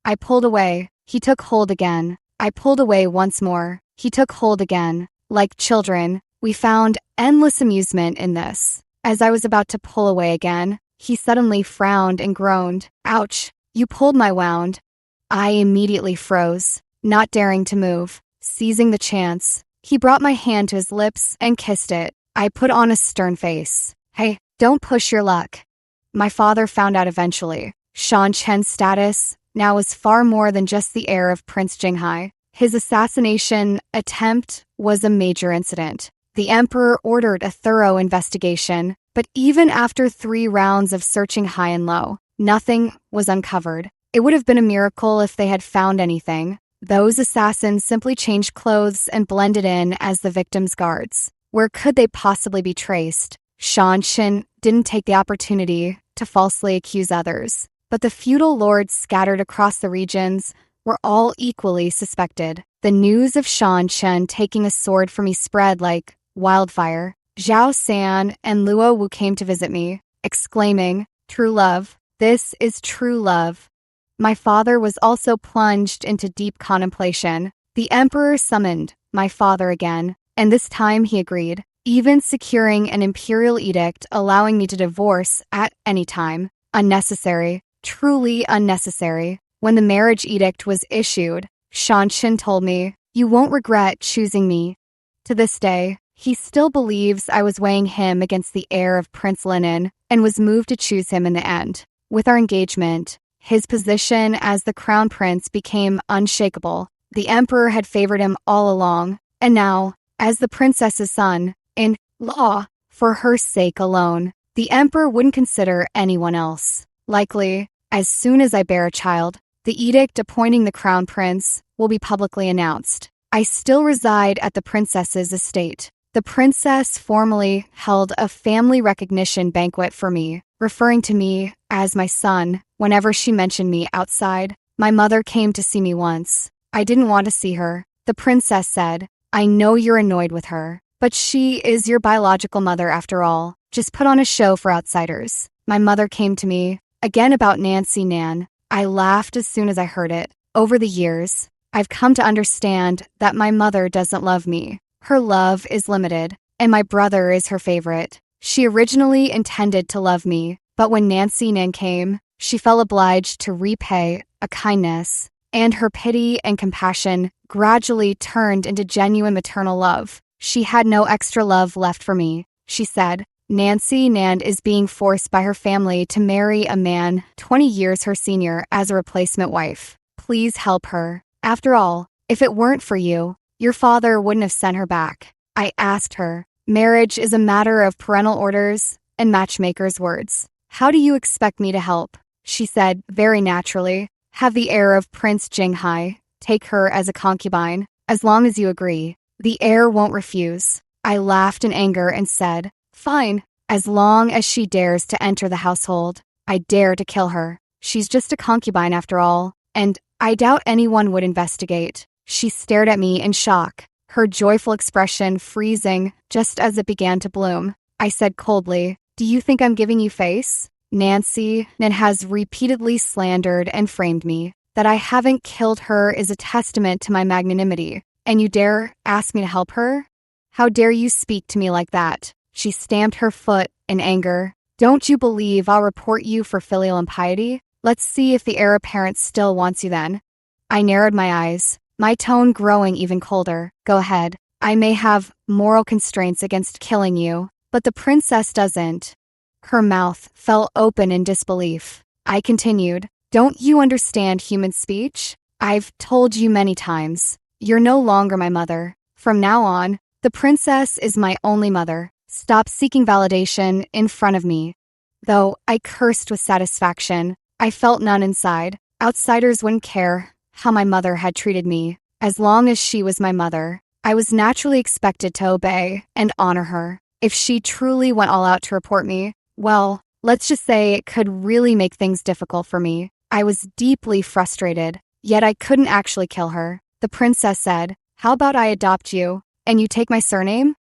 I pulled away. He took hold again. I pulled away once more. He took hold again. Like children, we found endless amusement in this. As I was about to pull away again, He suddenly frowned and groaned. Ouch, you pulled my wound. I immediately froze, not daring to move. Seizing the chance, he brought my hand to his lips and kissed it. I put on a stern face. Hey, don't push your luck. My father found out eventually. Shan Chen's status now was far more than just the heir of Prince Jinghai. His assassination attempt was a major incident. The emperor ordered a thorough investigation, but even after 3 rounds of searching high and low, nothing was uncovered. It would have been a miracle if they had found anything. Those assassins simply changed clothes and blended in as the victim's guards. Where could they possibly be traced? Shan Chen didn't take the opportunity to falsely accuse others, but the feudal lords scattered across the regions were all equally suspected. The news of Shan Chen taking a sword for me spread like wildfire. Zhao San and Luo Wu came to visit me, exclaiming, "True love, this is true love." My father was also plunged into deep contemplation. The emperor summoned my father again, and this time he agreed, even securing an imperial edict allowing me to divorce at any time. Unnecessary, truly unnecessary. When the marriage edict was issued, Shan Chen told me, "You won't regret choosing me." To this day, he still believes I was weighing him against the heir of Prince Linen and was moved to choose him in the end. With our engagement, his position as the crown prince became unshakable. The emperor had favored him all along, and now, as the princess's son, in law, for her sake alone, the emperor wouldn't consider anyone else. Likely, as soon as I bear a child, the edict appointing the crown prince will be publicly announced. I still reside at the princess's estate. The princess formally held a family recognition banquet for me, referring to me as my son whenever she mentioned me outside. My mother came to see me once. I didn't want to see her. The princess said, "I know you're annoyed with her, but she is your biological mother after all. Just put on a show for outsiders." My mother came to me, again about Nancy Nan. I laughed as soon as I heard it. Over the years, I've come to understand that my mother doesn't love me. Her love is limited, and my brother is her favorite. She originally intended to love me, but when Nancy Nan came, she felt obliged to repay a kindness, and her pity and compassion gradually turned into genuine maternal love. She had no extra love left for me. She said, "Nancy Nan is being forced by her family to marry a man 20 years her senior as a replacement wife. Please help her. After all, if it weren't for you, your father wouldn't have sent her back." I asked her, "Marriage is a matter of parental orders and matchmakers' words. How do you expect me to help?" She said, very naturally, "Have the heir of Prince Jinghai take her as a concubine, as long as you agree. The heir won't refuse." I laughed in anger and said, "Fine, as long as she dares to enter the household. I dare to kill her. She's just a concubine after all, and I doubt anyone would investigate." She stared at me in shock, her joyful expression freezing just as it began to bloom. I said coldly, "Do you think I'm giving you face? Nancy Nan has repeatedly slandered and framed me. That I haven't killed her is a testament to my magnanimity, and you dare ask me to help her? How dare you speak to me like that?" She stamped her foot in anger. "Don't you believe I'll report you for filial impiety? Let's see if the heir apparent still wants you then." I narrowed my eyes, my tone growing even colder. "Go ahead. I may have moral constraints against killing you, but the princess doesn't." Her mouth fell open in disbelief. I continued, "Don't you understand human speech? I've told you many times. You're no longer my mother. From now on, the princess is my only mother. Stop seeking validation in front of me." Though I cursed with satisfaction, I felt none inside. Outsiders wouldn't care how my mother had treated me. As long as she was my mother, I was naturally expected to obey and honor her. If she truly went all out to report me, well, let's just say it could really make things difficult for me. I was deeply frustrated, yet I couldn't actually kill her. The princess said, "How about I adopt you, and you take my surname?"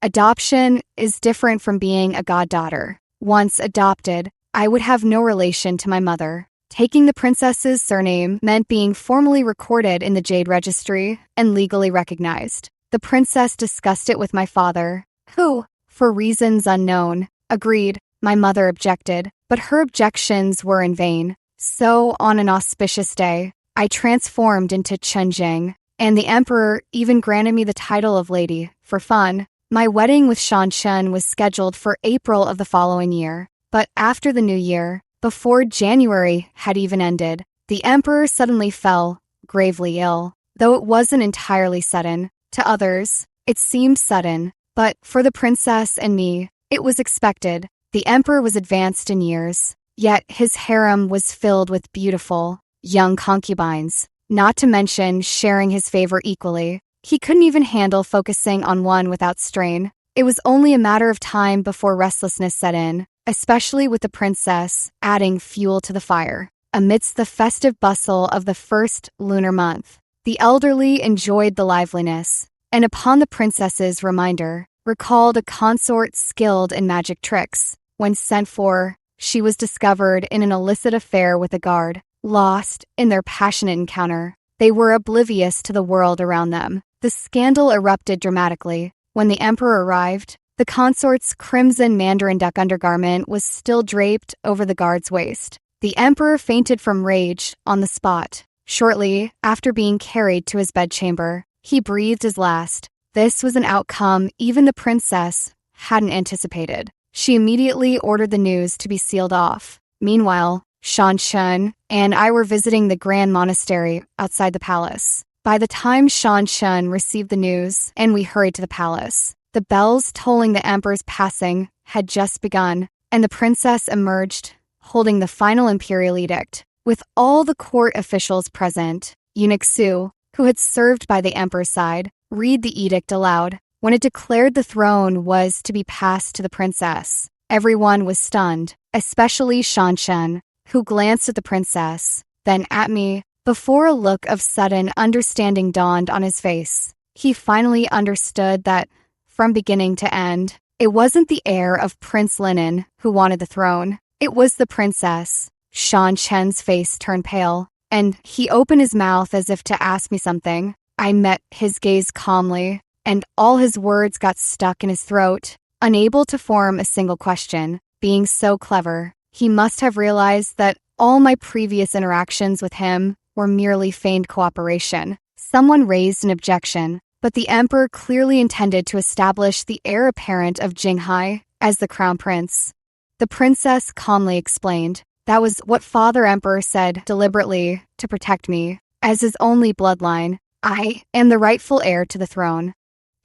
Adoption is different from being a goddaughter. Once adopted, I would have no relation to my mother. Taking the princess's surname meant being formally recorded in the Jade Registry and legally recognized. The princess discussed it with my father, who, for reasons unknown, agreed. My mother objected, but her objections were in vain. So, on an auspicious day, I transformed into Chunjing, and the emperor even granted me the title of lady, for fun. My wedding with Shan Chen was scheduled for April of the following year, but after the new year, before January had even ended, the emperor suddenly fell, gravely ill. Though it wasn't entirely sudden, to others, it seemed sudden, but for the princess and me, it was expected. The emperor was advanced in years, yet his harem was filled with beautiful, young concubines, not to mention sharing his favor equally. He couldn't even handle focusing on one without strain. It was only a matter of time before restlessness set in, especially with the princess adding fuel to the fire. Amidst the festive bustle of the first lunar month, the elderly enjoyed the liveliness, and upon the princess's reminder, recalled a consort skilled in magic tricks. When sent for, she was discovered in an illicit affair with a guard. Lost in their passionate encounter, they were oblivious to the world around them. The scandal erupted dramatically. When the emperor arrived, the consort's crimson mandarin duck undergarment was still draped over the guard's waist. The emperor fainted from rage on the spot. Shortly after being carried to his bedchamber, he breathed his last. This was an outcome even the princess hadn't anticipated. She immediately ordered the news to be sealed off. Meanwhile, Shan Chen and I were visiting the grand monastery outside the palace. By the time Shan Chen received the news and we hurried to the palace, the bells tolling the emperor's passing had just begun, and the princess emerged, holding the final imperial edict. With all the court officials present, Eunuch Su, who had served by the emperor's side, read the edict aloud. When it declared the throne was to be passed to the princess, everyone was stunned, especially Shan Chen, who glanced at the princess, then at me. Before a look of sudden understanding dawned on his face, he finally understood that, from beginning to end, it wasn't the heir of Prince Linen who wanted the throne. It was the princess. Shan Chen's face turned pale, and he opened his mouth as if to ask me something. I met his gaze calmly, and all his words got stuck in his throat, unable to form a single question. Being so clever, he must have realized that all my previous interactions with him were merely feigned cooperation. Someone raised an objection, but the emperor clearly intended to establish the heir apparent of Jinghai as the crown prince. The princess calmly explained, "That was what Father Emperor said deliberately to protect me. As his only bloodline, I am the rightful heir to the throne."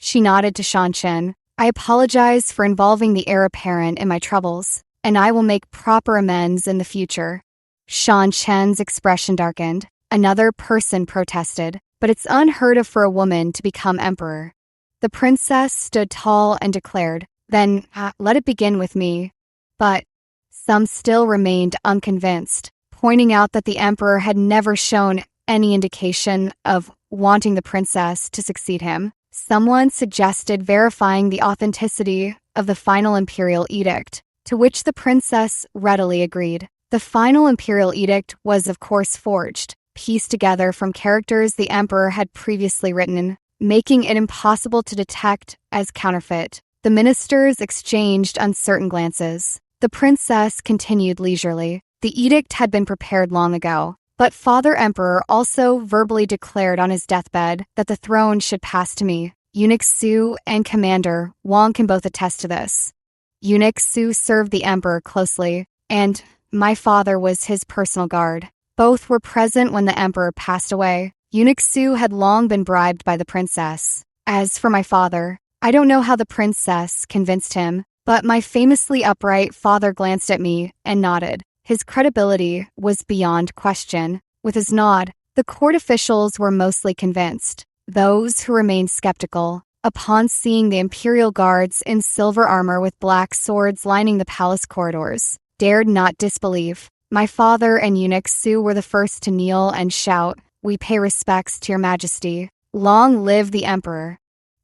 She nodded to Shan Chen. "I apologize for involving the heir apparent in my troubles, and I will make proper amends in the future." Shan Chen's expression darkened. Another person protested, "But it's unheard of for a woman to become emperor." The princess stood tall and declared, "Then let it begin with me." But some still remained unconvinced, pointing out that the emperor had never shown any indication of wanting the princess to succeed him. Someone suggested verifying the authenticity of the final imperial edict, to which the princess readily agreed. The final imperial edict was of course forged, pieced together from characters the emperor had previously written, making it impossible to detect as counterfeit. The ministers exchanged uncertain glances. The princess continued leisurely. The edict had been prepared long ago, but Father Emperor also verbally declared on his deathbed that the throne should pass to me. Eunuch Su and Commander Wang can both attest to this. Eunuch Su served the emperor closely, and my father was his personal guard. Both were present when the emperor passed away. Eunuch Su had long been bribed by the princess. As for my father, I don't know how the princess convinced him, but my famously upright father glanced at me and nodded. His credibility was beyond question. With his nod, the court officials were mostly convinced. Those who remained skeptical, upon seeing the imperial guards in silver armor with black swords lining the palace corridors, dared not disbelieve. My father and Eunuch Su were the first to kneel and shout, "We pay respects to your majesty. Long live the emperor."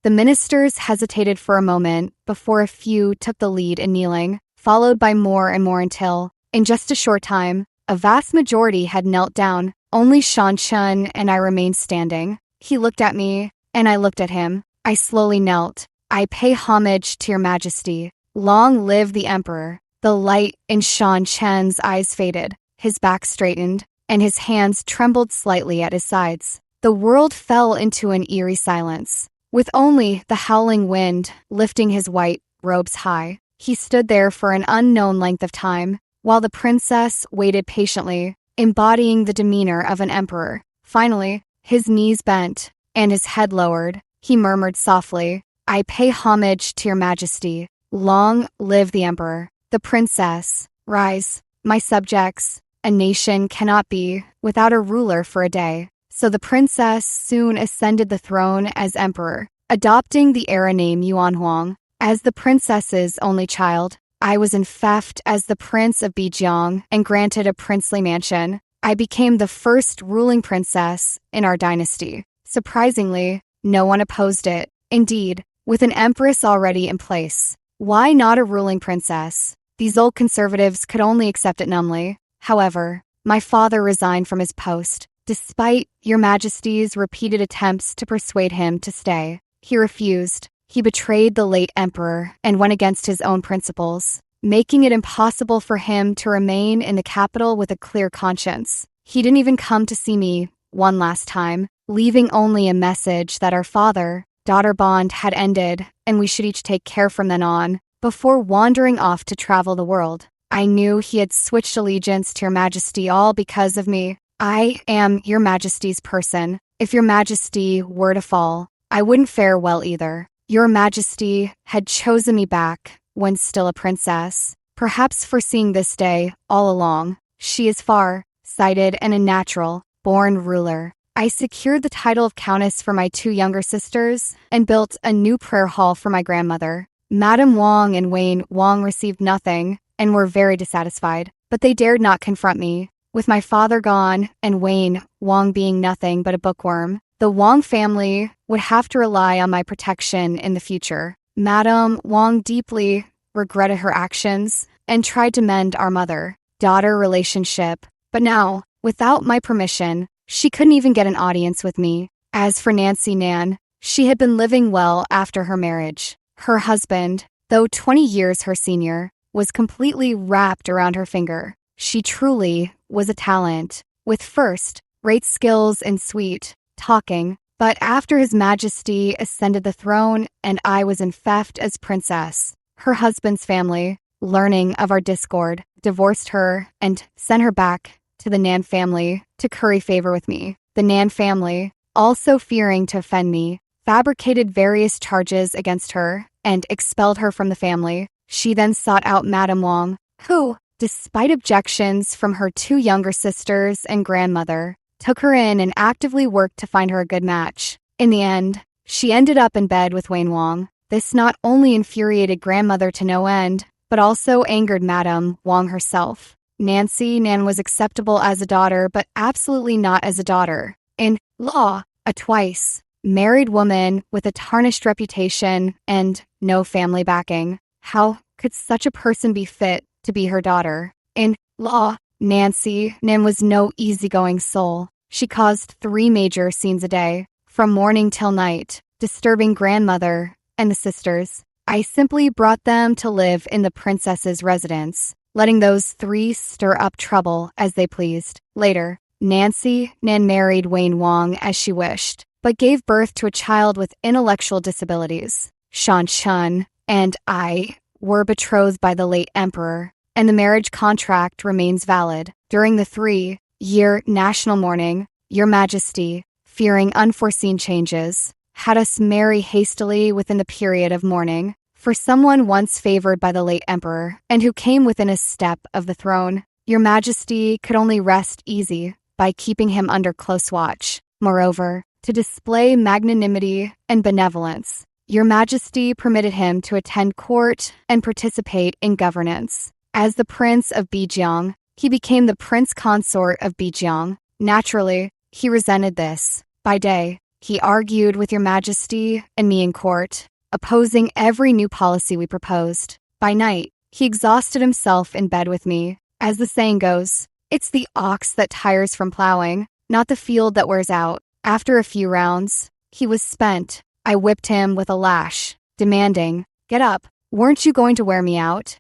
The ministers hesitated for a moment before a few took the lead in kneeling, followed by more and more until, in just a short time, a vast majority had knelt down. Only Shan Chen and I remained standing. He looked at me, and I looked at him. I slowly knelt. "I pay homage to your majesty. Long live the emperor." The light in Shan Chen's eyes faded, his back straightened, and his hands trembled slightly at his sides. The world fell into an eerie silence, with only the howling wind lifting his white robes high. He stood there for an unknown length of time, while the princess waited patiently, embodying the demeanor of an emperor. Finally, his knees bent, and his head lowered. He murmured softly, "I pay homage to your majesty. Long live the emperor." The princess, "Rise, my subjects. A nation cannot be without a ruler for a day." So the princess soon ascended the throne as emperor, adopting the era name Yuanhuang. As the princess's only child, I was enfeoffed as the prince of Bijiang and granted a princely mansion. I became the first ruling princess in our dynasty. Surprisingly, no one opposed it. Indeed, with an empress already in place, why not a ruling princess? These old conservatives could only accept it numbly. However, my father resigned from his post, despite Your Majesty's repeated attempts to persuade him to stay. He refused. He betrayed the late emperor and went against his own principles, making it impossible for him to remain in the capital with a clear conscience. He didn't even come to see me one last time, leaving only a message that our father-daughter bond had ended and we should each take care from then on, before wandering off to travel the world. I knew he had switched allegiance to Your Majesty all because of me. I am Your Majesty's person. If Your Majesty were to fall, I wouldn't fare well either. Your Majesty had chosen me back when still a princess, perhaps foreseeing this day all along. She is far-sighted and a natural-born ruler. I secured the title of countess for my two younger sisters and built a new prayer hall for my grandmother. Madame Wang and Wayne Wang received nothing and were very dissatisfied, but they dared not confront me. With my father gone and Wayne Wang being nothing but a bookworm, the Wang family would have to rely on my protection in the future. Madame Wang deeply regretted her actions and tried to mend our mother-daughter relationship, but now, without my permission, she couldn't even get an audience with me. As for Nancy Nan, she had been living well after her marriage. Her husband, though 20 years her senior, was completely wrapped around her finger. She truly was a talent, with first-rate skills in sweet talking. But after His Majesty ascended the throne and I was enfeoffed as princess, her husband's family, learning of our discord, divorced her and sent her back to the Nan family to curry favor with me. The Nan family, also fearing to offend me, fabricated various charges against her and expelled her from the family. She then sought out Madame Wang, who, despite objections from her two younger sisters and grandmother, took her in and actively worked to find her a good match. In the end, she ended up in bed with Wayne Wang. This not only infuriated grandmother to no end, but also angered Madame Wang herself. Nancy Nan was acceptable as a daughter, but absolutely not as a daughter. In law, a twice-married woman with a tarnished reputation and no family backing. How could such a person be fit to be her daughter? In law, Nancy Nan was no easygoing soul. She caused 3 major scenes a day, from morning till night, disturbing grandmother and the sisters. I simply brought them to live in the princess's residence, letting those 3 stir up trouble as they pleased. Later, Nancy Nan married Wayne Wang as she wished, but gave birth to a child with intellectual disabilities. Shan Chun and I were betrothed by the late emperor, and the marriage contract remains valid. During the 3-year national mourning, Your Majesty, fearing unforeseen changes, had us marry hastily within the period of mourning. For someone once favored by the late emperor, and who came within a step of the throne, Your Majesty could only rest easy by keeping him under close watch. Moreover, to display magnanimity and benevolence, Your Majesty permitted him to attend court and participate in governance. As the Prince of Bijiang, he became the Prince Consort of Bijiang. Naturally, he resented this. By day, he argued with Your Majesty and me in court, opposing every new policy we proposed. By night, he exhausted himself in bed with me. As the saying goes, it's the ox that tires from plowing, not the field that wears out. After a few rounds, he was spent. I whipped him with a lash, demanding, "Get up, weren't you going to wear me out?"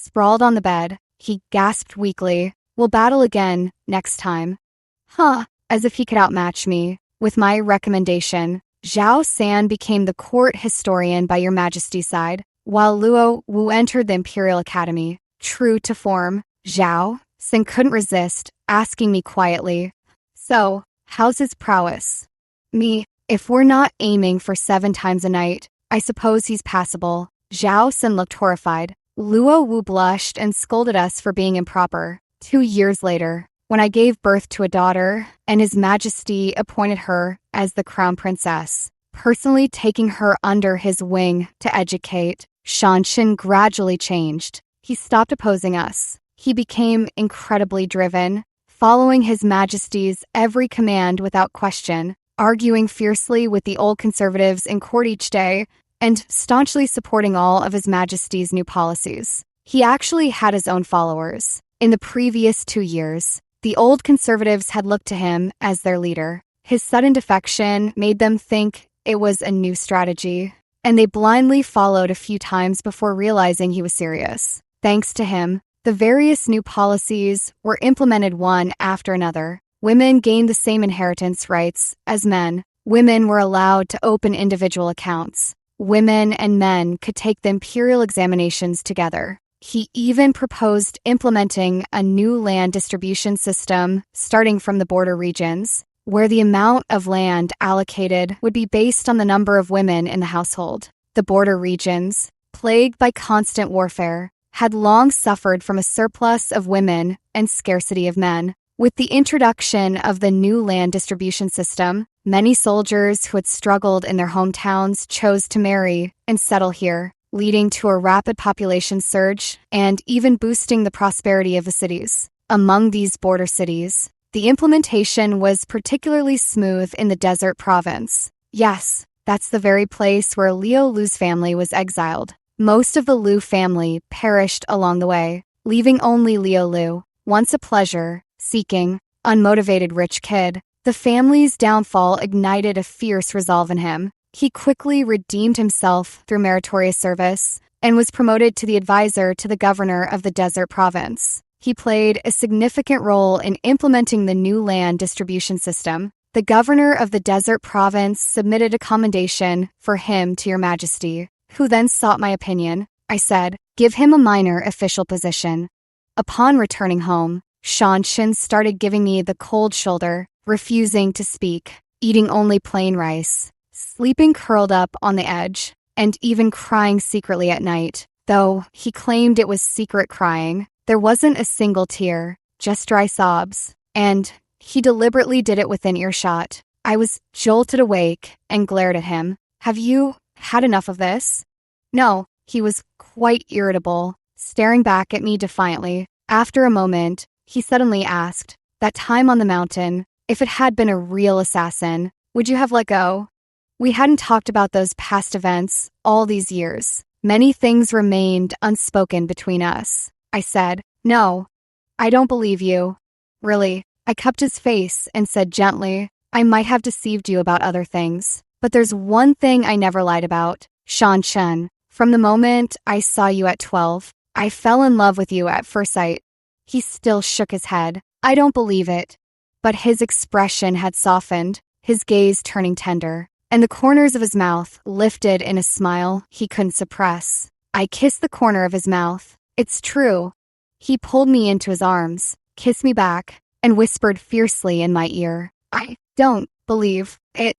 Sprawled on the bed, he gasped weakly, "We'll battle again, next time." Huh, as if he could outmatch me. With my recommendation, Zhao San became the court historian by your majesty's side, while Luo Wu entered the Imperial Academy. True to form, Zhao San couldn't resist, asking me quietly, "So, how's his prowess?" Me, "If we're not aiming for 7 times a night, I suppose he's passable." Zhao San looked horrified. Luo Wu blushed and scolded us for being improper. 2 years later, when I gave birth to a daughter, and His Majesty appointed her as the crown princess, personally taking her under his wing to educate, Shanshan gradually changed. He stopped opposing us. He became incredibly driven, following His Majesty's every command without question, arguing fiercely with the old conservatives in court each day, and staunchly supporting all of His Majesty's new policies. He actually had his own followers. In the previous 2 years, the old conservatives had looked to him as their leader. His sudden defection made them think it was a new strategy, and they blindly followed a few times before realizing he was serious. Thanks to him, the various new policies were implemented one after another. Women gained the same inheritance rights as men. Women were allowed to open individual accounts. Women and men could take the imperial examinations together. He even proposed implementing a new land distribution system starting from the border regions, where the amount of land allocated would be based on the number of women in the household. The border regions, plagued by constant warfare, had long suffered from a surplus of women and scarcity of men. With the introduction of the new land distribution system, many soldiers who had struggled in their hometowns chose to marry and settle here, leading to a rapid population surge and even boosting the prosperity of the cities. Among these border cities, the implementation was particularly smooth in the desert province. Yes, that's the very place where Liu Lu's family was exiled. Most of the Lu family perished along the way, leaving only Liu Lu, once a pleasure-seeking, unmotivated rich kid. The family's downfall ignited a fierce resolve in him. He quickly redeemed himself through meritorious service and was promoted to the advisor to the governor of the desert province. He played a significant role in implementing the new land distribution system. The governor of the desert province submitted a commendation for him to your majesty, who then sought my opinion. I said, "Give him a minor official position." Upon returning home, Shanshan started giving me the cold shoulder, refusing to speak, eating only plain rice, sleeping curled up on the edge, and even crying secretly at night. Though he claimed it was secret crying, there wasn't a single tear, just dry sobs, and he deliberately did it within earshot. I was jolted awake and glared at him. "Have you had enough of this?" No, he was quite irritable, staring back at me defiantly. After a moment, he suddenly asked, "That time on the mountain, if it had been a real assassin, would you have let go?" We hadn't talked about those past events all these years. Many things remained unspoken between us. I said, "No, I don't believe you." "Really?" I cupped his face and said gently, "I might have deceived you about other things, but there's one thing I never lied about. Shanshan, from the moment I saw you at 12, I fell in love with you at first sight." He still shook his head. "I don't believe it." But his expression had softened, his gaze turning tender, and the corners of his mouth lifted in a smile he couldn't suppress. I kissed the corner of his mouth. "It's true." He pulled me into his arms, kissed me back, and whispered fiercely in my ear, "I don't believe it."